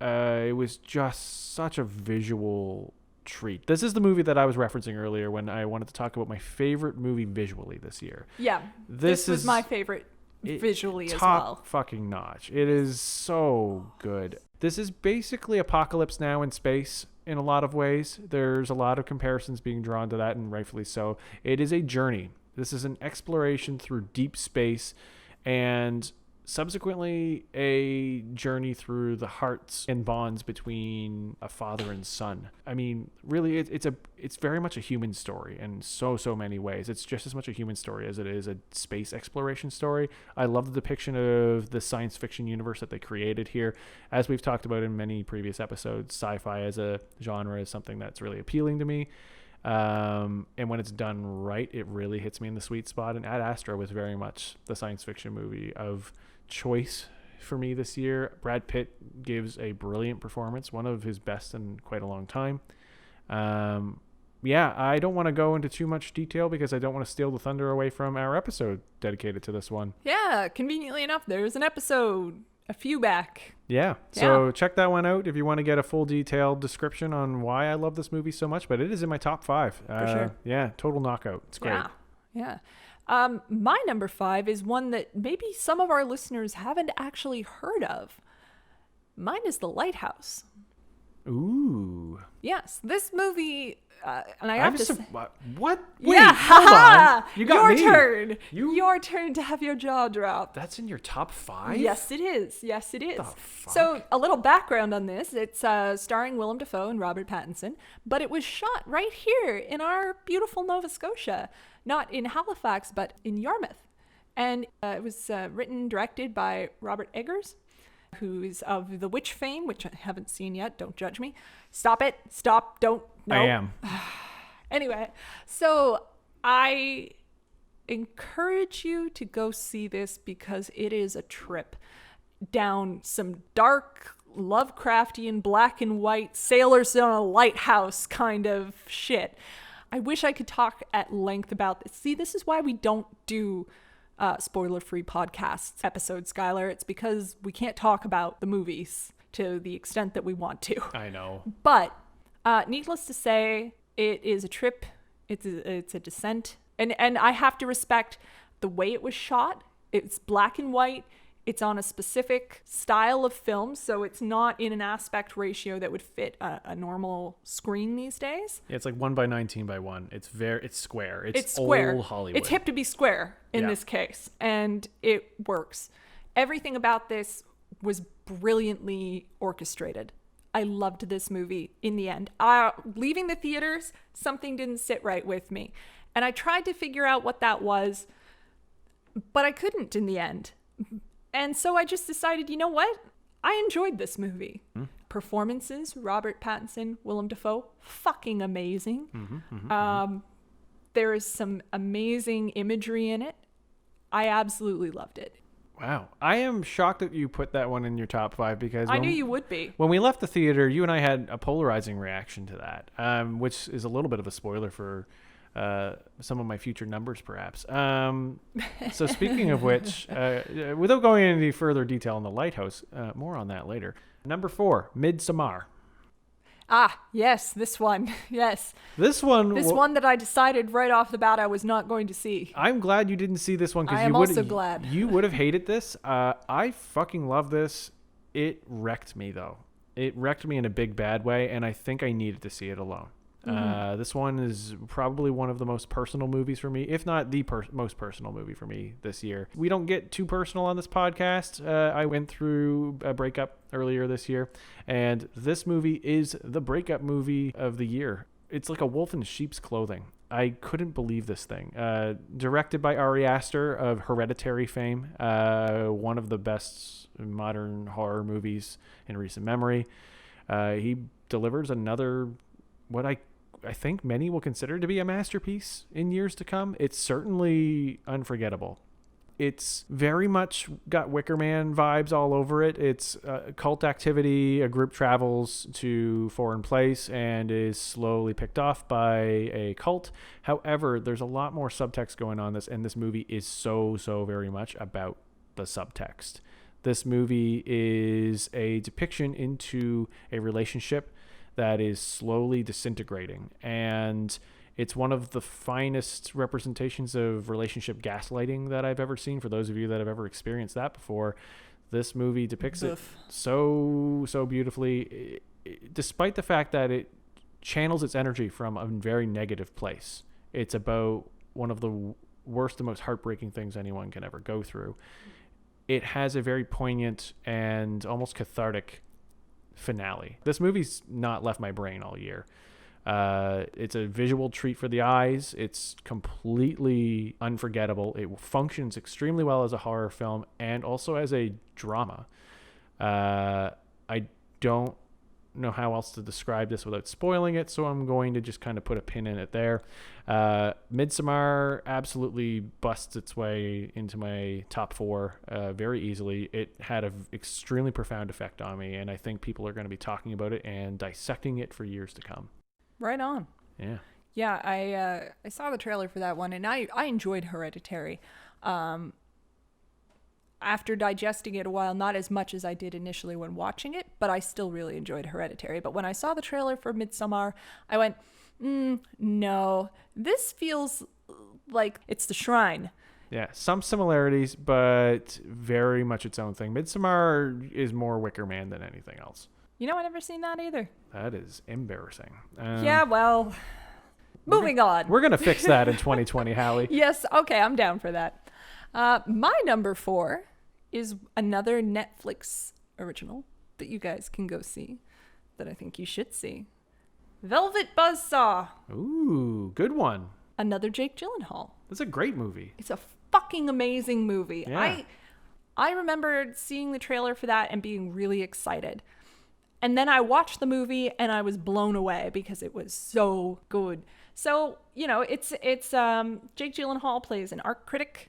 It was just such a visual treat. This is the movie that I was referencing earlier when I wanted to talk about my favorite movie visually this year.
Yeah, this was my favorite visually as well.
Top fucking notch. It is so good. This is basically Apocalypse Now in space in a lot of ways. There's a lot of comparisons being drawn to that, and rightfully so. It is a journey. This is an exploration through deep space and subsequently a journey through the hearts and bonds between a father and son. I mean, really, it's very much a human story in so many ways. It's just as much a human story as it is a space exploration story. I love the depiction of the science fiction universe that they created here. As we've talked about in many previous episodes, sci-fi as a genre is something that's really appealing to me. And when it's done right, it really hits me in the sweet spot. And Ad Astra was very much the science fiction movie of choice for me this year. Brad Pitt gives a brilliant performance, one of his best in quite a long time. I don't want to go into too much detail because I don't want to steal the thunder away from our episode dedicated to this one.
Yeah, conveniently enough, there's an episode a few back.
Yeah, so check that one out if you want to get a full detailed description on why I love this movie so much, but it is in my top 5.
For sure.
Yeah, total knockout. It's great.
Yeah. My number 5 is one that maybe some of our listeners haven't actually heard of. Mine is The Lighthouse.
Ooh.
Yes, this movie, and I have to say...
What? Wait,
yeah,
hold on. You got
your
me.
Turn. Your turn to have your jaw drop.
That's in your top 5?
Yes, it is. Yes, it is.
The fuck?
So, a little background on this. It's starring Willem Dafoe and Robert Pattinson, but it was shot right here in our beautiful Nova Scotia. Not in Halifax, but in Yarmouth. And it was written, directed by Robert Eggers, who is of The Witch fame, which I haven't seen yet. Don't judge me. Stop it. Stop. Don't. No.
I am.
Anyway, so I encourage you to go see this because it is a trip down some dark, Lovecraftian, black and white, sailors on a lighthouse kind of shit. I wish I could talk at length about this. See, this is why we don't do spoiler-free podcasts episodes, Skyler. It's because we can't talk about the movies to the extent that we want to.
I know.
But needless to say, it is a trip. It's a descent. And I have to respect the way it was shot. It's black and white. It's on a specific style of film, so it's not in an aspect ratio that would fit a normal screen these days.
Yeah, it's like 1:19:1. It's square. It's
square.
Old Hollywood.
It's hip to be square in this case, and it works. Everything about this was brilliantly orchestrated. I loved this movie in the end. Leaving the theaters, something didn't sit right with me, and I tried to figure out what that was, but I couldn't in the end. And so I just decided, you know what? I enjoyed this movie. Performances, Robert Pattinson, Willem Dafoe, fucking amazing. There is some amazing imagery in it. I absolutely loved it.
Wow. I am shocked that you put that one in your top 5 because
I knew you would be.
When we left the theater, you and I had a polarizing reaction to that, which is a little bit of a spoiler for some of my future numbers, perhaps. So speaking of which, without going into any further detail on The Lighthouse, more on that later. Number 4, Midsommar.
Ah, yes, this one. Yes.
This one
that I decided right off the bat I was not going to see.
I'm glad you didn't see this one,
I am also glad.
You would have hated this. I fucking love this. It wrecked me, though. It wrecked me in a big bad way, and I think I needed to see it alone. This one is probably one of the most personal movies for me, if not the most personal movie for me this year. We don't get too personal on this podcast. I went through a breakup earlier this year, and this movie is the breakup movie of the year. It's like a wolf in sheep's clothing. I couldn't believe this thing. Directed by Ari Aster of Hereditary fame, one of the best modern horror movies in recent memory. He delivers another, what I think many will consider to be a masterpiece in years to come. It's certainly unforgettable. It's very much got Wicker Man vibes all over it. It's cult activity. A group travels to foreign place and is slowly picked off by a cult. However, there's a lot more subtext going on this, and this movie is so very much about the subtext. This movie is a depiction into a relationship that is slowly disintegrating, and it's one of the finest representations of relationship gaslighting that I've ever seen. For those of you that have ever experienced that before, this movie depicts it so beautifully, despite the fact that it channels its energy from a very negative place. It's about one of the worst and most heartbreaking things anyone can ever go through. It has a very poignant and almost cathartic finale. This movie's not left my brain all year. It's a visual treat for the eyes. It's completely unforgettable. It functions extremely well as a horror film and also as a drama. I don't know how else to describe this without spoiling it, so I'm going to just kind of put a pin in it there. Midsommar absolutely busts its way into my top 4 very easily. It had an extremely profound effect on me, and I think people are going to be talking about it and dissecting it for years to come.
Right on.
Yeah.
Yeah, I saw the trailer for that one, and I enjoyed Hereditary. After digesting it a while, not as much as I did initially when watching it, but I still really enjoyed Hereditary. But when I saw the trailer for Midsommar, I went, no, this feels like it's The Shrine.
Yeah, some similarities, but very much its own thing. Midsommar is more Wicker Man than anything else.
You know, I've never seen that either.
That is embarrassing.
Yeah, well, moving on.
We're going to fix that in 2020, Hallie.
Yes, okay, I'm down for that. My number 4 is another Netflix original that you guys can go see, that I think you should see. Velvet Buzzsaw.
Ooh, good one.
Another Jake Gyllenhaal.
That's a great movie.
It's a fucking amazing movie.
Yeah.
I remember seeing the trailer for that and being really excited. And then I watched the movie and I was blown away because it was so good. So, you know, it's Jake Gyllenhaal plays an art critic.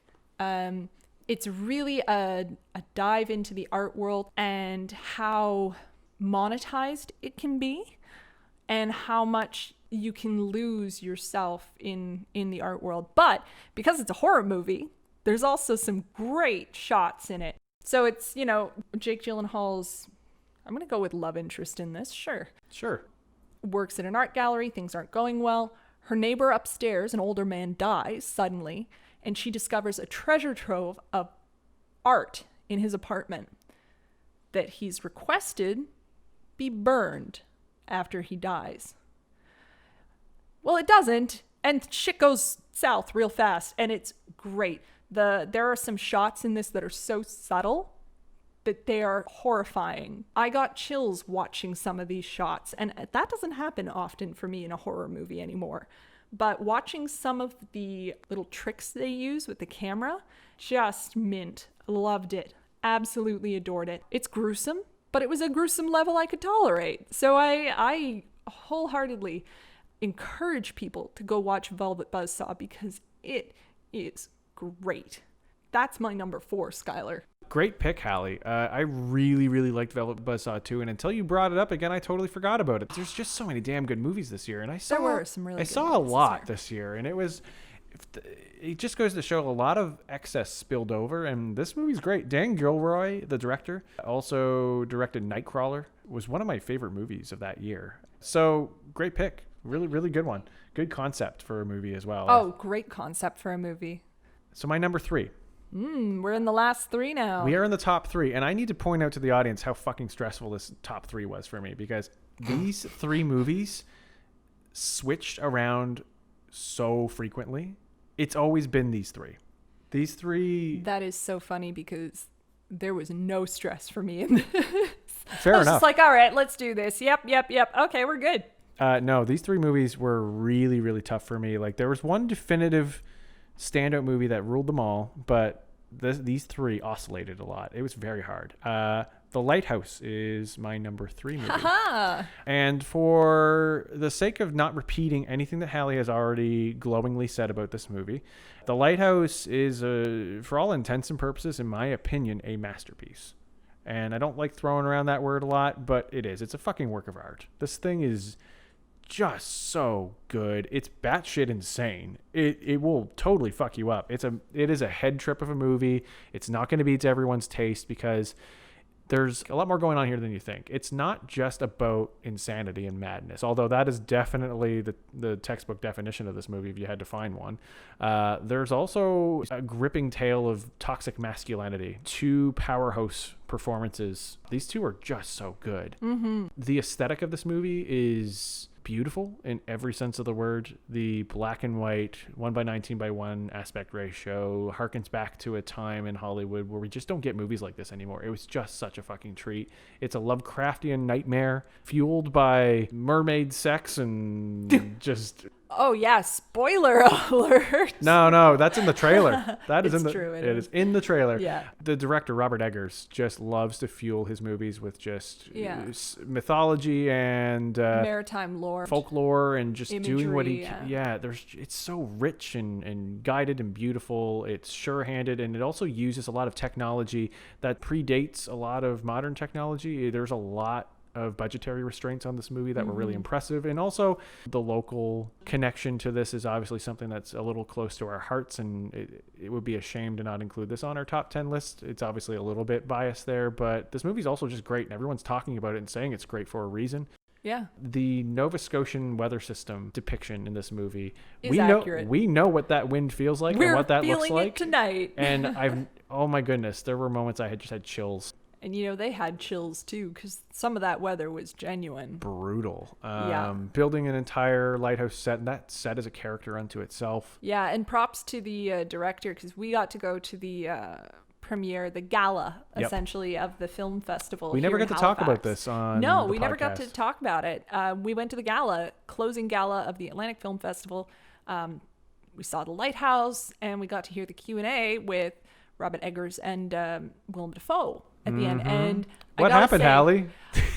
It's really a dive into the art world and how monetized it can be and how much you can lose yourself in the art world. But because it's a horror movie, there's also some great shots in it. So it's, you know, Jake Gyllenhaal's, I'm going to go with love interest in this. Sure. Works in an art gallery. Things aren't going well. Her neighbor upstairs, an older man, dies suddenly, and she discovers a treasure trove of art in his apartment that he's requested be burned after he dies. Well, it doesn't, and shit goes south real fast, and it's great. There are some shots in this that are so subtle that they are horrifying. I got chills watching some of these shots, and that doesn't happen often for me in a horror movie anymore. But watching some of the little tricks they use with the camera, just mint. Loved it. Absolutely adored it. It's gruesome, but it was a gruesome level I could tolerate. So I wholeheartedly encourage people to go watch Velvet Buzzsaw because it is great. That's my number 4, Skyler.
Great pick, Hallie. I really, really liked Velvet Buzzsaw too, and until you brought it up again, I totally forgot about it. There's just so many damn good movies this year, and I saw a lot this year, and it just goes to show a lot of excess spilled over, and this movie's great. Dan Gilroy, the director, also directed Nightcrawler, was one of my favorite movies of that year. So great pick. Really, really good one. Good concept for a movie as well.
Oh, great concept for a movie.
So my number 3.
We're in the last 3 now.
We are in the top 3, and I need to point out to the audience how fucking stressful this top 3 was for me, because these 3 movies switched around so frequently. It's always been these 3. These 3...
That is so funny because there was no stress for me in this.
Fair enough. I was
just like, all right, let's do this. Yep. Okay, we're good.
No, these 3 movies were really, really tough for me. Like, there was one definitive standout movie that ruled them all, but these 3 oscillated a lot. It was very hard. The Lighthouse is my number 3 movie. And for the sake of not repeating anything that Hallie has already glowingly said about this movie, The Lighthouse is, for all intents and purposes, in my opinion, a masterpiece. And I don't like throwing around that word a lot, but it is. It's a fucking work of art. This thing is just so good. It's batshit insane. It will totally fuck you up. It is a head trip of a movie. It's not going to be to everyone's taste because there's a lot more going on here than you think. It's not just about insanity and madness, although that is definitely the textbook definition of this movie if you had to find one. There's also a gripping tale of toxic masculinity. 2 powerhouse performances. These 2 are just so good. Mm-hmm. The aesthetic of this movie is beautiful in every sense of the word. The black and white 1:19:1 aspect ratio harkens back to a time in Hollywood where we just don't get movies like this anymore. It was just such a fucking treat. It's a Lovecraftian nightmare fueled by mermaid sex and just...
Oh yeah, spoiler alert.
No, that's in the trailer. That is
true.
It is in the trailer.
Yeah.
The director Robert Eggers just loves to fuel his movies with just mythology and
maritime lore,
folklore, and just
imagery,
doing what he it's so rich and guided and beautiful. It's sure-handed, and it also uses a lot of technology that predates a lot of modern technology. There's a lot of budgetary restraints on this movie that were really impressive, and also the local connection to this is obviously something that's a little close to our hearts, and it would be a shame to not include this on our top 10 list. It's obviously a little bit biased there, but this movie's also just great, and everyone's talking about it and saying it's great for a reason.
Yeah.
The Nova Scotian weather system depiction in this movie
is accurate.
We know what that wind feels like and what that looks like.
We're feeling it tonight.
And oh my goodness, there were moments I had just had chills.
And, they had chills, too, because some of that weather was genuine.
Brutal. Building an entire lighthouse set, and that set is a character unto itself.
Yeah, and props to the director, because we got to go to the premiere, the gala, essentially, of the film festival.
We never got to talk about this on
No, we
podcast.
never got to talk about it. We went to the gala, closing gala of the Atlantic Film Festival. We saw the lighthouse, and we got to hear the Q&A with Robert Eggers and Willem Dafoe at the end. And
what happened, Hallie?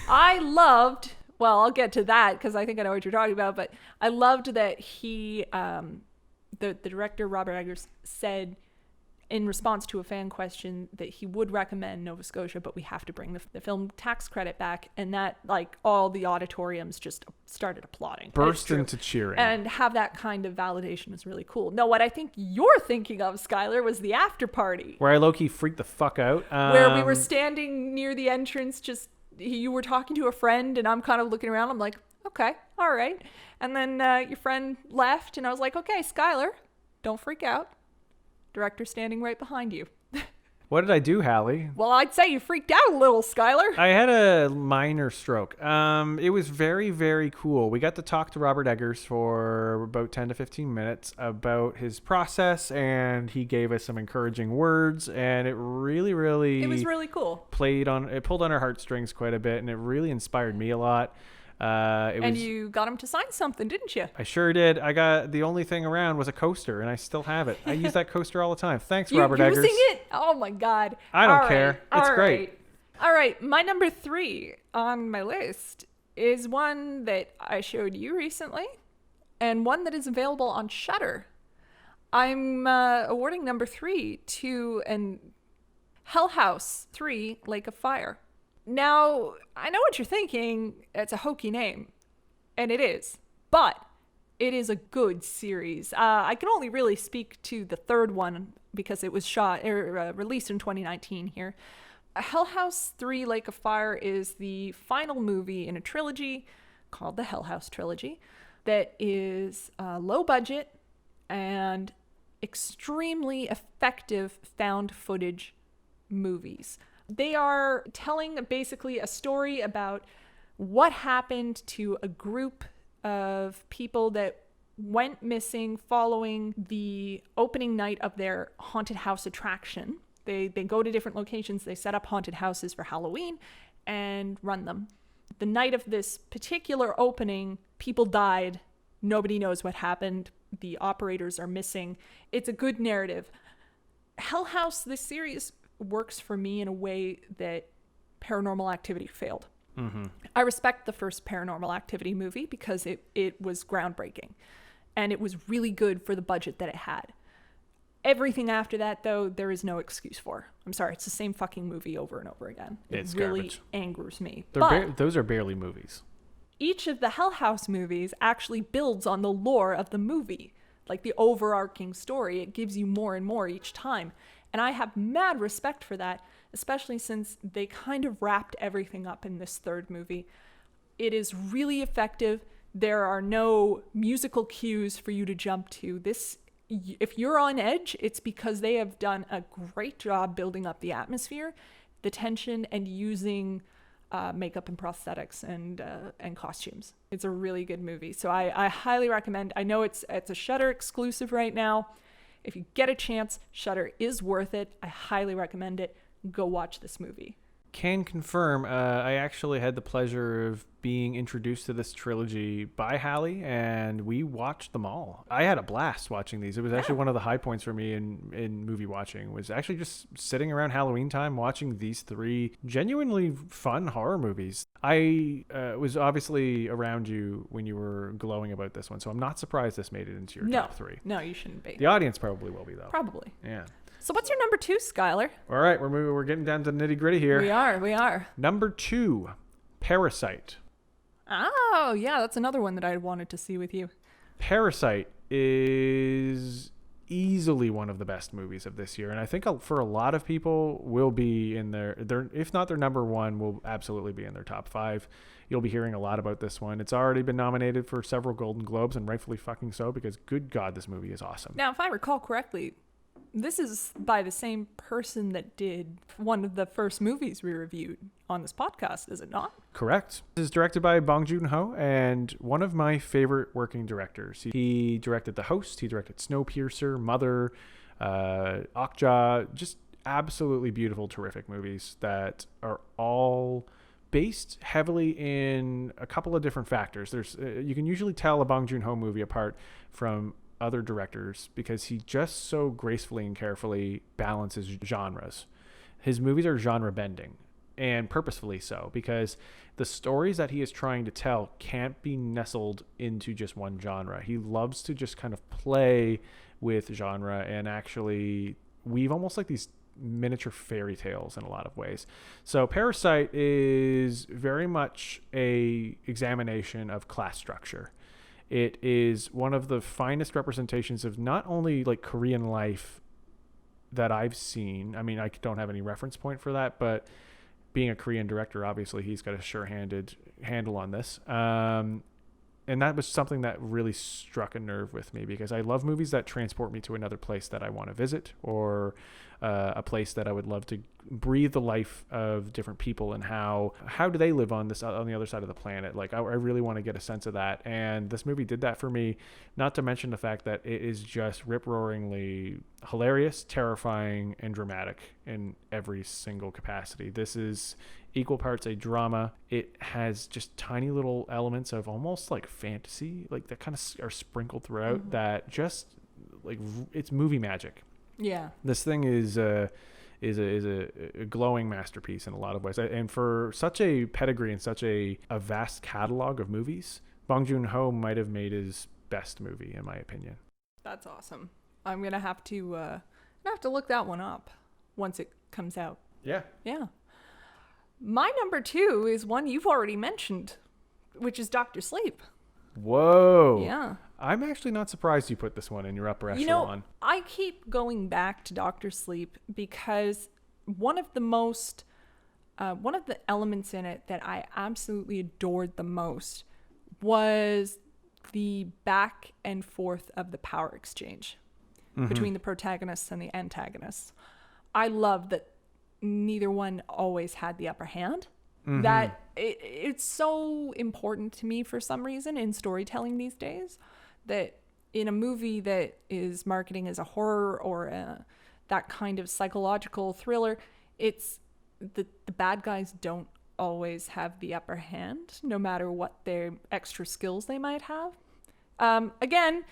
I loved, well, I'll get to that because I think I know what you're talking about, but I loved that he, the director, Robert Eggers, said in response to a fan question that he would recommend Nova Scotia, but we have to bring the film tax credit back. And that, all the auditoriums just started applauding.
Burst into cheering.
And have that kind of validation is really cool. No, what I think you're thinking of, Skyler, was the after party.
Where I low-key freaked the fuck out.
Where we were standing near the entrance, you were talking to a friend, and I'm kind of looking around. I'm like, okay, all right. And then your friend left, and I was like, okay, Skyler, don't freak out. Director standing right behind you.
What did I do, Hallie?
Well, I'd say you freaked out a little, Skyler.
I had a minor stroke. It was very, very cool. We got to talk to Robert Eggers for about 10 to 15 minutes about his process, and he gave us some encouraging words, and it really,
it was really cool.
It pulled on our heartstrings quite a bit, and it really inspired me a lot.
You got him to sign something, didn't you?
I sure did. The only thing around was a coaster, and I still have it. I use that coaster all the time. Thanks, Robert Eggers.
You're using it? Oh my God.
I don't care. It's great.
All right. My number 3 on my list is one that I showed you recently, and one that is available on Shudder. I'm awarding number 3 to an Hell House 3 Lake of Fire. Now, I know what you're thinking. It's a hokey name. And it is. But it is a good series. I can only really speak to the third one because it was released in 2019 here. Hell House 3 Lake of Fire is the final movie in a trilogy called the Hell House Trilogy that is low budget and extremely effective found footage movies. They are telling basically a story about what happened to a group of people that went missing following the opening night of their haunted house attraction. They go to different locations, they set up haunted houses for Halloween and run them. The night of this particular opening, people died. Nobody knows what happened. The operators are missing. It's a good narrative. Hell House, this series, works for me in a way that Paranormal Activity failed.
Mm-hmm.
I respect the first Paranormal Activity movie because it was groundbreaking and it was really good for the budget that it had. Everything after that, though, there is no excuse for. I'm sorry, it's the same fucking movie over and over again.
It's
really
garbage.
Angers me.
Those are barely movies.
Each of the Hell House movies actually builds on the lore of the movie, like the overarching story. It gives you more and more each time. And I have mad respect for that, especially since they kind of wrapped everything up in this third movie. It is really effective. There are no musical cues for you to jump to. If you're on edge, it's because they have done a great job building up the atmosphere, the tension, and using makeup and prosthetics and costumes. It's a really good movie. So I highly recommend. I know it's a Shudder exclusive right now. If you get a chance, Shudder is worth it. I highly recommend it. Go watch this movie.
Can confirm, I actually had the pleasure of being introduced to this trilogy by Hallie, and we watched them all. I had a blast watching these. It was actually one of the high points for me in movie watching, was actually just sitting around Halloween time watching these 3 genuinely fun horror movies. I was obviously around you when you were glowing about this one, so I'm not surprised this made it into your top 3.
No, you shouldn't be.
The audience probably will be, though.
Probably.
Yeah.
So what's your number 2, Skyler?
All right, we're getting down to the nitty gritty here.
We are.
Number 2, Parasite.
Oh, yeah, that's another one that I wanted to see with you.
Parasite is easily one of the best movies of this year, and I think for a lot of people will be in their if not their number 1, will absolutely be in their top 5. You'll be hearing a lot about this one. It's already been nominated for several Golden Globes, and rightfully fucking so, because good God, this movie is awesome.
Now, if I recall correctly, this is by the same person that did one of the first movies we reviewed on this podcast, is it not?
Correct. This is directed by Bong Joon-ho, and one of my favorite working directors. He directed The Host, he directed Snowpiercer, Mother, Okja, just absolutely beautiful, terrific movies that are all based heavily in a couple of different factors. There's you can usually tell a Bong Joon-ho movie apart from other directors because he just so gracefully and carefully balances genres. His movies are genre bending, and purposefully so, because the stories that he is trying to tell can't be nestled into just one genre. He loves to just kind of play with genre and actually weave almost like these miniature fairy tales in a lot of ways. So Parasite is very much a examination of class structure. It is one of the finest representations of not only like Korean life that I've seen. I mean, I don't have any reference point for that, but being a Korean director, obviously he's got a sure-handed handle on this. And that was something that really struck a nerve with me, because I love movies that transport me to another place that I want to visit, or a place that I would love to breathe the life of different people, and how do they live on the other side of the planet. Like I really want to get a sense of that, and this movie did that for me. Not to mention the fact that it is just rip-roaringly hilarious, terrifying, and dramatic in every single capacity. This is equal parts a drama. It has just tiny little elements of almost like fantasy, like that kind of are sprinkled throughout, that just like it's movie magic.
Yeah.
This thing is a glowing masterpiece in a lot of ways. And for such a pedigree and such a vast catalog of movies, Bong Joon-ho might have made his best movie, in my opinion.
That's awesome. I'm gonna have to look that one up once it comes out.
Yeah.
Yeah. My number 2 is one you've already mentioned, which is Dr. Sleep.
Whoa.
Yeah.
I'm actually not surprised you put this one in your upper echelon.
You know, I keep going back to Dr. Sleep because one of the elements in it that I absolutely adored the most was the back and forth of the power exchange between the protagonists and the antagonists. I love that neither one always had the upper hand. That it's so important to me for some reason in storytelling these days, that in a movie that is marketing as a horror or that kind of psychological thriller, it's the bad guys don't always have the upper hand, no matter what their extra skills they might have. Again,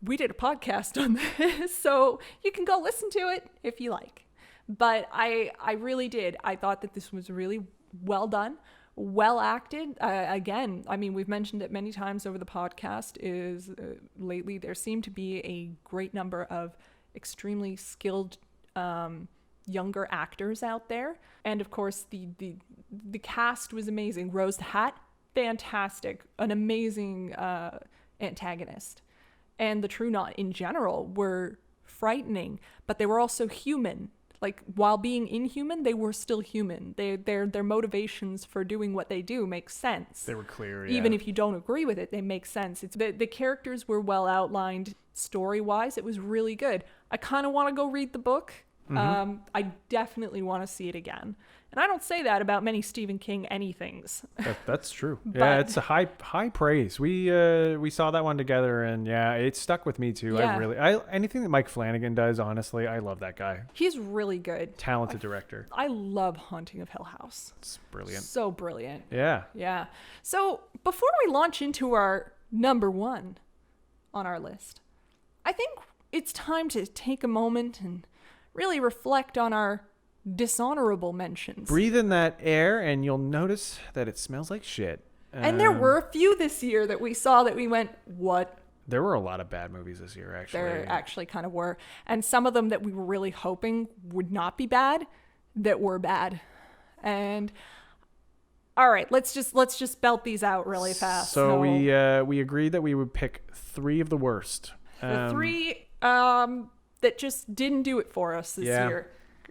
we did a podcast on this, so you can go listen to it if you like. But I really did. I thought that this was really well done, well acted. Again, I mean, we've mentioned it many times over the podcast, is lately there seem to be a great number of extremely skilled younger actors out there. And of course, the cast was amazing. Rose the Hat, fantastic. An amazing antagonist. And the True Knot in general were frightening, but they were also human. Like, while being inhuman, they were still human. Their motivations for doing what they do make sense.
They were clear, yeah.
Even if you don't agree with it, they make sense. It's the characters were well outlined story-wise. It was really good. I kind of want to go read the book. I definitely want to see it again. And I don't say that about many Stephen King anythings.
That's true. Yeah, it's a high praise. We saw that one together, and yeah, it stuck with me too.
Yeah.
Anything that Mike Flanagan does, honestly, I love that guy.
He's really good.
Talented director.
I love Haunting of Hill House.
It's brilliant.
So brilliant.
Yeah.
Yeah. So before we launch into our number 1 on our list, I think it's time to take a moment and really reflect on our dishonorable mentions.
Breathe in that air and you'll notice that it smells like shit.
And there were a few this year that we saw that we went, what?
There were a lot of bad movies this year, actually.
There actually kind of were. And some of them that we were really hoping would not be bad, that were bad. And all right, let's just belt these out really fast.
So we agreed that we would pick 3 of the worst.
The 3 that just didn't do it for us this year.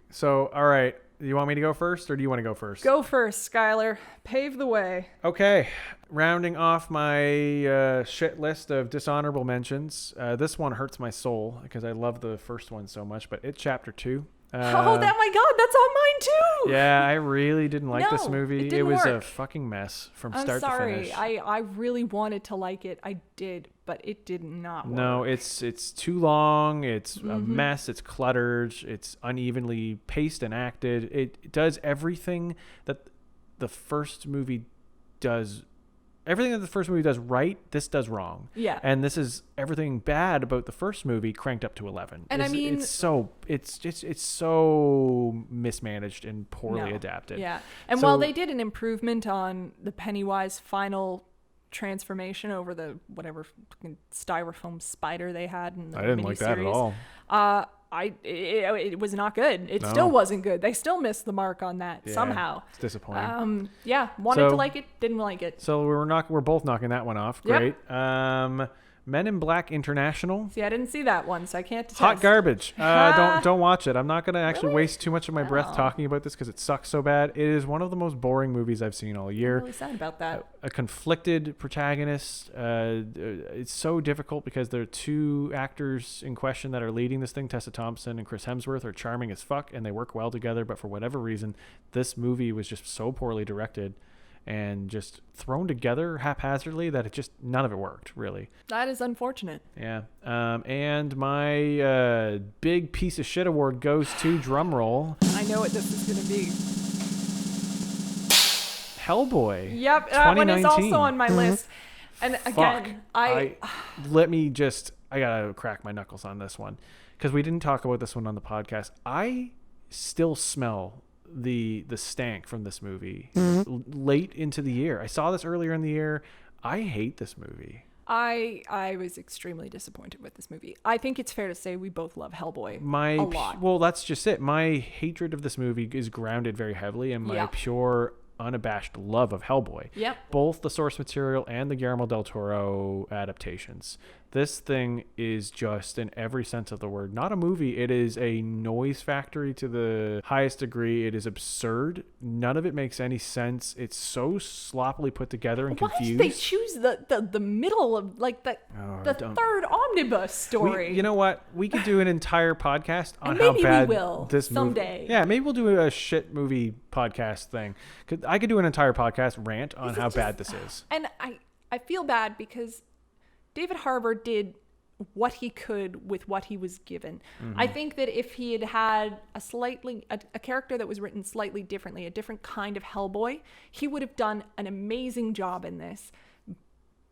So, all right. Do you want me to go first, or do you want to go first?
Go first, Skyler. Pave the way.
Okay. Rounding off my shit list of dishonorable mentions, this one hurts my soul because I love the first one so much, but it's Chapter 2.
Oh, that my God, that's on mine too.
Yeah, I really didn't like this movie.
It
was
work.
A fucking mess from
I'm
start
sorry.
to finish.
I really wanted to like it. I did, but it did not work.
No, it's too long. It's a mess. It's cluttered. It's unevenly paced and acted. It does everything that the first movie does. Everything that the first movie does right, this does wrong.
Yeah.
And this is everything bad about the first movie cranked up to 11.
And I mean,
it's so mismanaged and poorly adapted.
Yeah. And while they did an improvement on the Pennywise final transformation over the whatever fucking styrofoam spider they had in the
I didn't like that at all.
It was not good. It still wasn't good. They still missed the mark on that somehow.
It's disappointing.
Wanted to like it, didn't like it.
So we're both knocking that one off. Great.
Yep.
Men in Black International.
See, I didn't see that one, so I can't attest.
Hot garbage. Don't watch it. I'm not going to actually waste too much of my breath talking about this because it sucks so bad. It is one of the most boring movies I've seen all year.
I'm really sad about that.
A conflicted protagonist. It's so difficult because there are 2 actors in question that are leading this thing. Tessa Thompson and Chris Hemsworth are charming as fuck and they work well together. But for whatever reason, this movie was just so poorly directed and just thrown together haphazardly that it just none of it worked, really. That
is unfortunate.
Yeah. And my big piece of shit award goes to, drumroll,
I know what this is going to be.
Hellboy.
Yep, that one is also on my list. And again, I
gotta crack my knuckles on this one because we didn't talk about this one on the podcast. I still smell the stank from this movie late into the year. I saw this earlier in the year. I hate this movie.
I was extremely disappointed with this movie. I think it's fair to say we both love Hellboy a lot.
Well, that's just it. My hatred of this movie is grounded very heavily in my pure, unabashed love of Hellboy.
Yep.
Both the source material and the Guillermo del Toro adaptations. This thing is just, in every sense of the word, not a movie. It is a noise factory to the highest degree. It is absurd. None of it makes any sense. It's so sloppily put together and confused.
Why did they choose the middle of the third omnibus story?
You know what? We could do an entire podcast on how bad this
someday.
movie. Yeah, maybe we'll do a shit movie podcast thing. I could do an entire podcast rant on how bad this is.
And I feel bad because David Harbour did what he could with what he was given. Mm-hmm. I think that if he had a character that was written slightly differently, a different kind of Hellboy, he would have done an amazing job in this.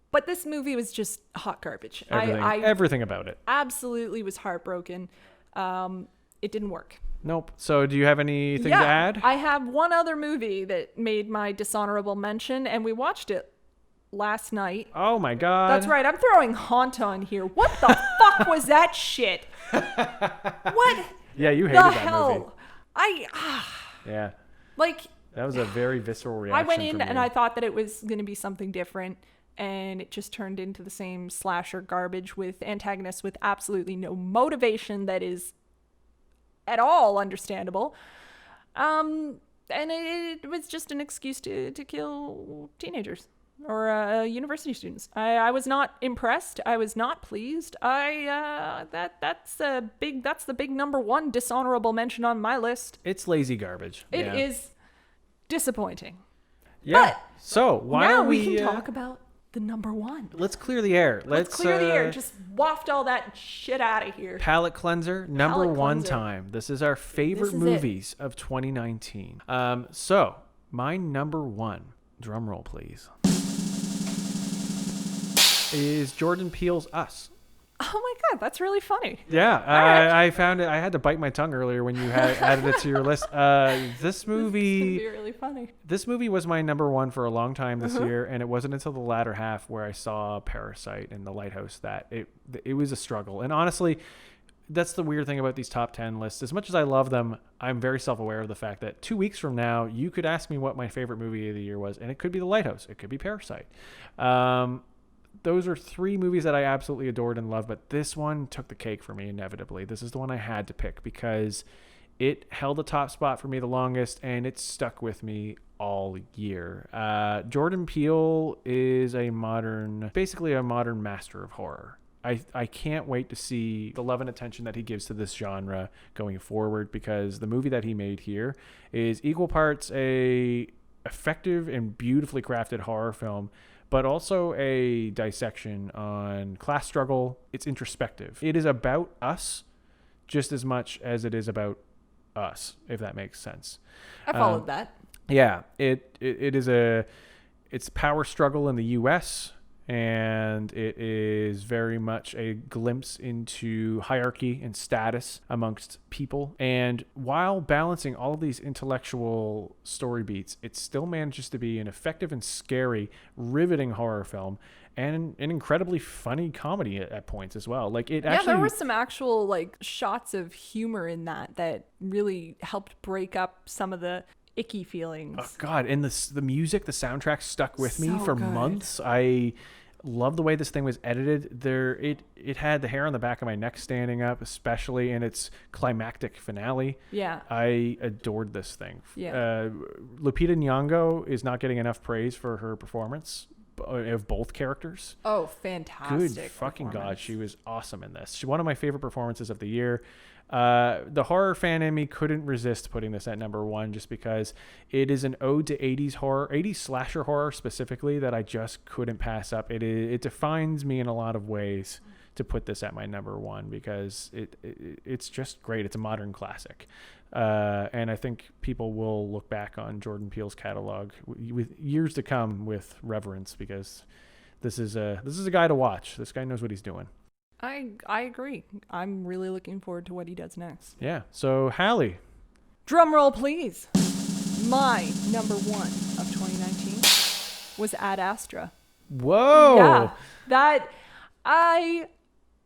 But this movie was just hot garbage.
Everything about it.
Absolutely was heartbroken. It didn't work.
Nope. So do you have anything to add?
I have one other movie that made my dishonorable mention, and we watched it last night.
Oh my God.
That's right. I'm throwing Haunt on here. What the fuck was that shit? What?
Yeah, you hated that
hell?
movie. Yeah.
Like,
that was a very visceral reaction.
I went in and I thought that it was going to be something different, and it just turned into the same slasher garbage with antagonists with absolutely no motivation that is at all understandable. And it was just an excuse to kill teenagers or university students. I was not impressed. I was not pleased. That's the big number one dishonorable mention on my list.
It's lazy garbage.
It is disappointing.
Yeah.
But
so why
now
don't
we can talk about the number one.
Let's clear the air.
Let's clear the air. Just waft all that shit out of here.
Palate cleanser, number one time. This is our favorite movies of 2019. So my number one, drum roll please, is Jordan Peele's Us.
Oh my God, that's really funny.
Yeah, right. I found it. I had to bite my tongue earlier when you had added it to your list. This movie,
this is gonna be really funny.
This movie was my number one for a long time this year, and it wasn't until the latter half where I saw Parasite and The Lighthouse that it was a struggle. And honestly, that's the weird thing about these top 10 lists. As much as I love them, I'm very self-aware of the fact that 2 weeks from now, you could ask me what my favorite movie of the year was, and it could be The Lighthouse. It could be Parasite. Those are three movies that I absolutely adored and loved, but this one took the cake for me inevitably. This is the one I had to pick because it held a top spot for me the longest, and it stuck with me all year. Jordan Peele is basically a modern master of horror. I can't wait to see the love and attention that he gives to this genre going forward, because the movie that he made here is equal parts a effective and beautifully crafted horror film, but also a dissection on class struggle. It's introspective. It is about us just as much as it is about us, if that makes sense.
I followed that.
Yeah, it's power struggle in the U.S., and it is very much a glimpse into hierarchy and status amongst people. And while balancing all of these intellectual story beats, it still manages to be an effective and scary, riveting horror film, and an incredibly funny comedy at points as well.
There were some actual shots of humor in that really helped break up some of the icky feelings.
Oh God! And the music, the soundtrack stuck with me for
good.
months. I love the way this thing was edited. It had the hair on the back of my neck standing up, especially in its climactic finale.
Yeah,
I adored this thing.
Yeah,
Lupita Nyong'o is not getting enough praise for her performance of both characters.
Oh, fantastic!
Good fucking God, she was awesome in this. She's one of my favorite performances of the year. The horror fan in me couldn't resist putting this at number one, just because it is an ode to 80s horror, 80s slasher horror specifically, that I just couldn't pass up. It defines me in a lot of ways to put this at my number one, because it's just great. It's a modern classic. And I think people will look back on Jordan Peele's catalog with years to come with reverence, because this is a guy to watch. This guy knows what he's doing.
I agree. I'm really looking forward to what he does next.
Yeah. So, Hallie.
Drum roll, please. My number one of 2019 was Ad Astra.
Whoa.
Yeah, that I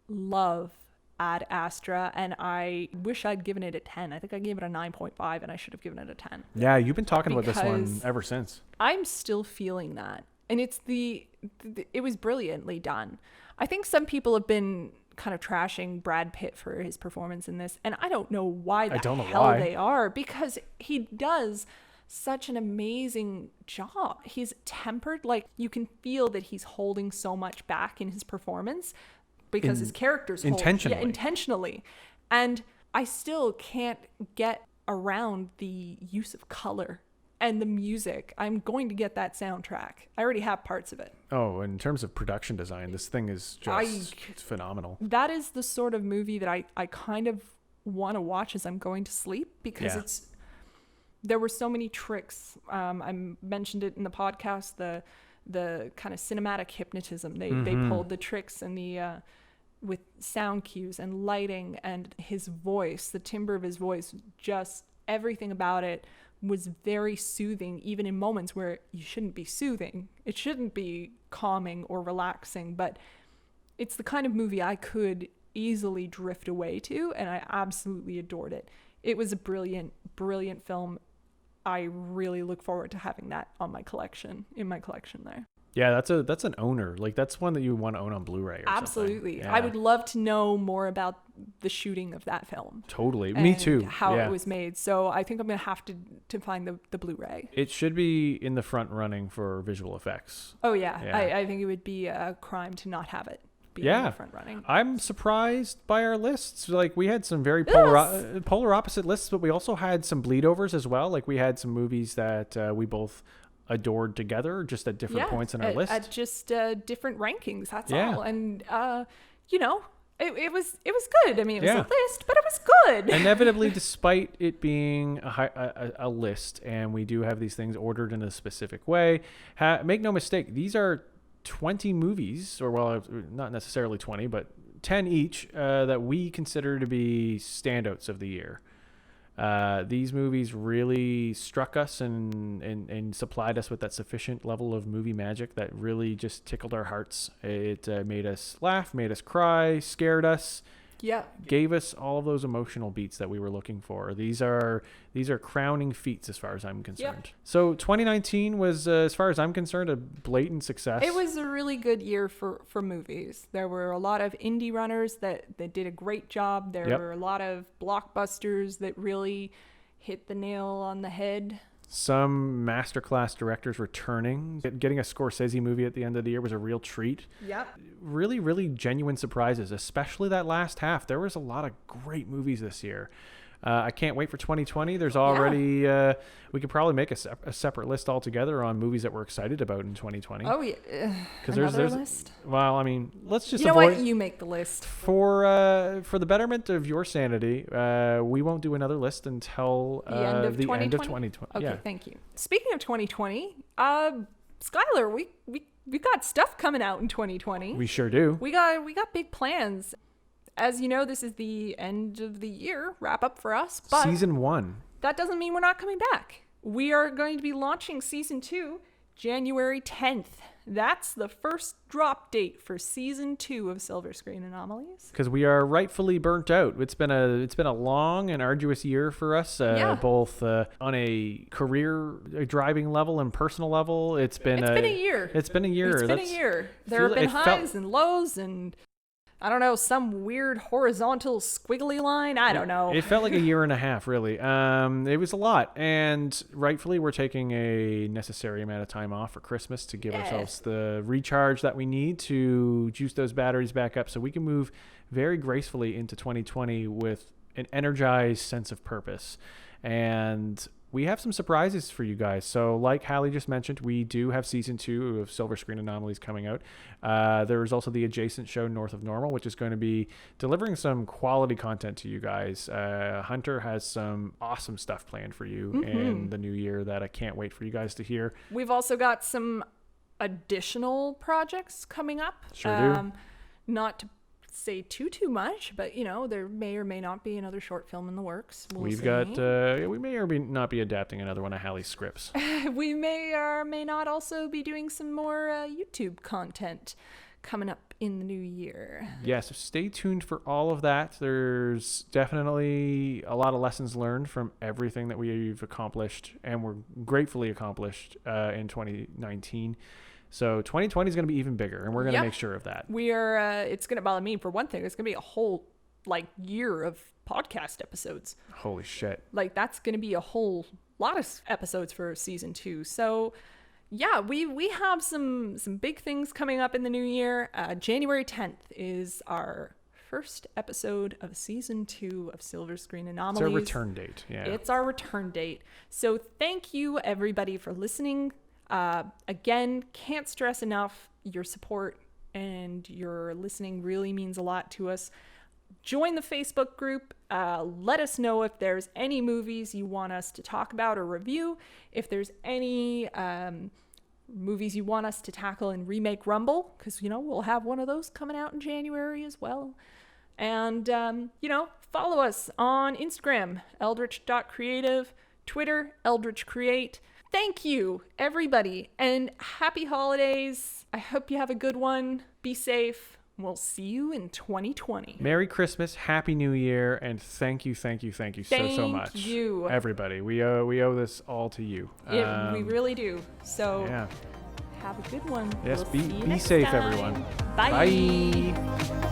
love Ad Astra, and I wish I'd given it a 10. I think I gave it a 9.5, and I should have given it a 10.
Yeah, you've been talking about this one
Because
ever since.
I'm still feeling that. And it's it was brilliantly done. I think some people have been kind of trashing Brad Pitt for his performance in this, and I don't know why the hell they are, because he does such an amazing job. He's tempered, like you can feel that he's holding so much back in his performance because his character's intentionally. And I still can't get around the use of color and the music. I'm going to get that soundtrack. I already have parts of it.
Oh, in terms of production design, this thing is just it's phenomenal.
That is the sort of movie that I kind of want to watch as I'm going to sleep, because there were so many tricks. I mentioned it in the podcast, the kind of cinematic hypnotism. They pulled the tricks and the with sound cues and lighting and his voice, the timbre of his voice, just everything about it was very soothing, even in moments where you shouldn't be soothing. It shouldn't be calming or relaxing, but it's the kind of movie I could easily drift away to, and I absolutely adored it. It was a brilliant, brilliant film. I really look forward to having that in my collection there.
Yeah, that's an owner. Like, that's one that you want to own on Blu-ray or
Absolutely.
something.
I would love to know more about the shooting of that film.
Totally. Me too.
How it was made. So I think I'm going to have to find the Blu-ray.
It should be in the front running for visual effects.
Oh, yeah. I think it would be a crime to not have it be in the front running.
I'm surprised by our lists. Like, we had some very polar opposite lists, but we also had some bleedovers as well. Like, we had some movies that we both adored together, just at different points in our list.
At just different rankings, that's all. And it was good. I mean, it was a list, but it was good.
Inevitably, despite it being a list, and we do have these things ordered in a specific way, make no mistake, these are 20 movies, or well, not necessarily 20, but 10 each, that we consider to be standouts of the year. These movies really struck us and supplied us with that sufficient level of movie magic that really just tickled our hearts. It made us laugh, made us cry, scared us. Yeah. Gave us all of those emotional beats that we were looking for. These are crowning feats as far as I'm concerned. Yep. So 2019 was, as far as I'm concerned, a blatant success.
It was a really good year for movies. There were a lot of indie runners that did a great job. There were a lot of blockbusters that really hit the nail on the head.
Some masterclass directors returning. Getting a Scorsese movie at the end of the year was a real treat. Yep. Really, really genuine surprises, especially that last half. There was a lot of great movies this year. I can't wait for 2020. There's already, we could probably make a separate list altogether on movies that we're excited about in 2020.
Oh, yeah. Because there's list?
Well, I mean, let's just
You know what? You make the list.
For the betterment of your sanity, we won't do another list until the end of 2020.
Okay, thank you. Speaking of 2020, Skyler, we got stuff coming out in 2020.
We sure do.
We got big plans. As you know, this is the end of the year wrap up for us. But
Season 1.
That doesn't mean we're not coming back. We are going to be launching Season 2 January 10th. That's the first drop date for Season 2 of Silver Screen Anomalies.
Because we are rightfully burnt out. It's been a long and arduous year for us, both on a career driving level and personal level. It's been a year.
It's been a year. There have been highs and lows and I don't know, some weird horizontal squiggly line. I don't know.
It felt like a year and a half, really. It was a lot. And rightfully, we're taking a necessary amount of time off for Christmas to give ourselves the recharge that we need to juice those batteries back up so we can move very gracefully into 2020 with an energized sense of purpose. And we have some surprises for you guys. So like Hallie just mentioned, we do have Season 2 of Silver Screen Anomalies coming out. There is also the adjacent show North of Normal, which is going to be delivering some quality content to you guys. Hunter has some awesome stuff planned for you in the new year that I can't wait for you guys to hear.
We've also got some additional projects coming up.
Sure do.
Not to say too much, but there may or may not be another short film in the works.
We may or may not be adapting another one of Hallie's scripts.
We may or may not also be doing some more YouTube content coming up in the new year.
Yes, stay tuned for all of that. There's definitely a lot of lessons learned from everything that we've accomplished and we're gratefully accomplished in 2019. So 2020 is going to be even bigger, and we're going to make sure of that.
We are. It's going to, well, I mean, for one thing, it's going to be a whole year of podcast episodes.
Holy shit!
That's going to be a whole lot of episodes for season 2. So yeah, we have some big things coming up in the new year. January 10th is our first episode of season 2 of Silver Screen Anomalies.
It's our return date. Yeah,
it's our return date. So thank you everybody for listening. Again, can't stress enough your support and your listening really means a lot to us. Join the Facebook group. Let us know if there's any movies you want us to talk about or review. If there's any movies you want us to tackle in Remake Rumble, because, we'll have one of those coming out in January as well. And, follow us on Instagram, eldritch.creative, Twitter, Eldritch Create. Thank you, everybody, and happy holidays. I hope you have a good one. Be safe. We'll see you in 2020.
Merry Christmas, Happy New Year, and thank you so much.
Thank you.
Everybody. We owe this all to you.
We really do. So have a good one.
Yes,
we'll
be safe, everyone.
Bye.
Bye.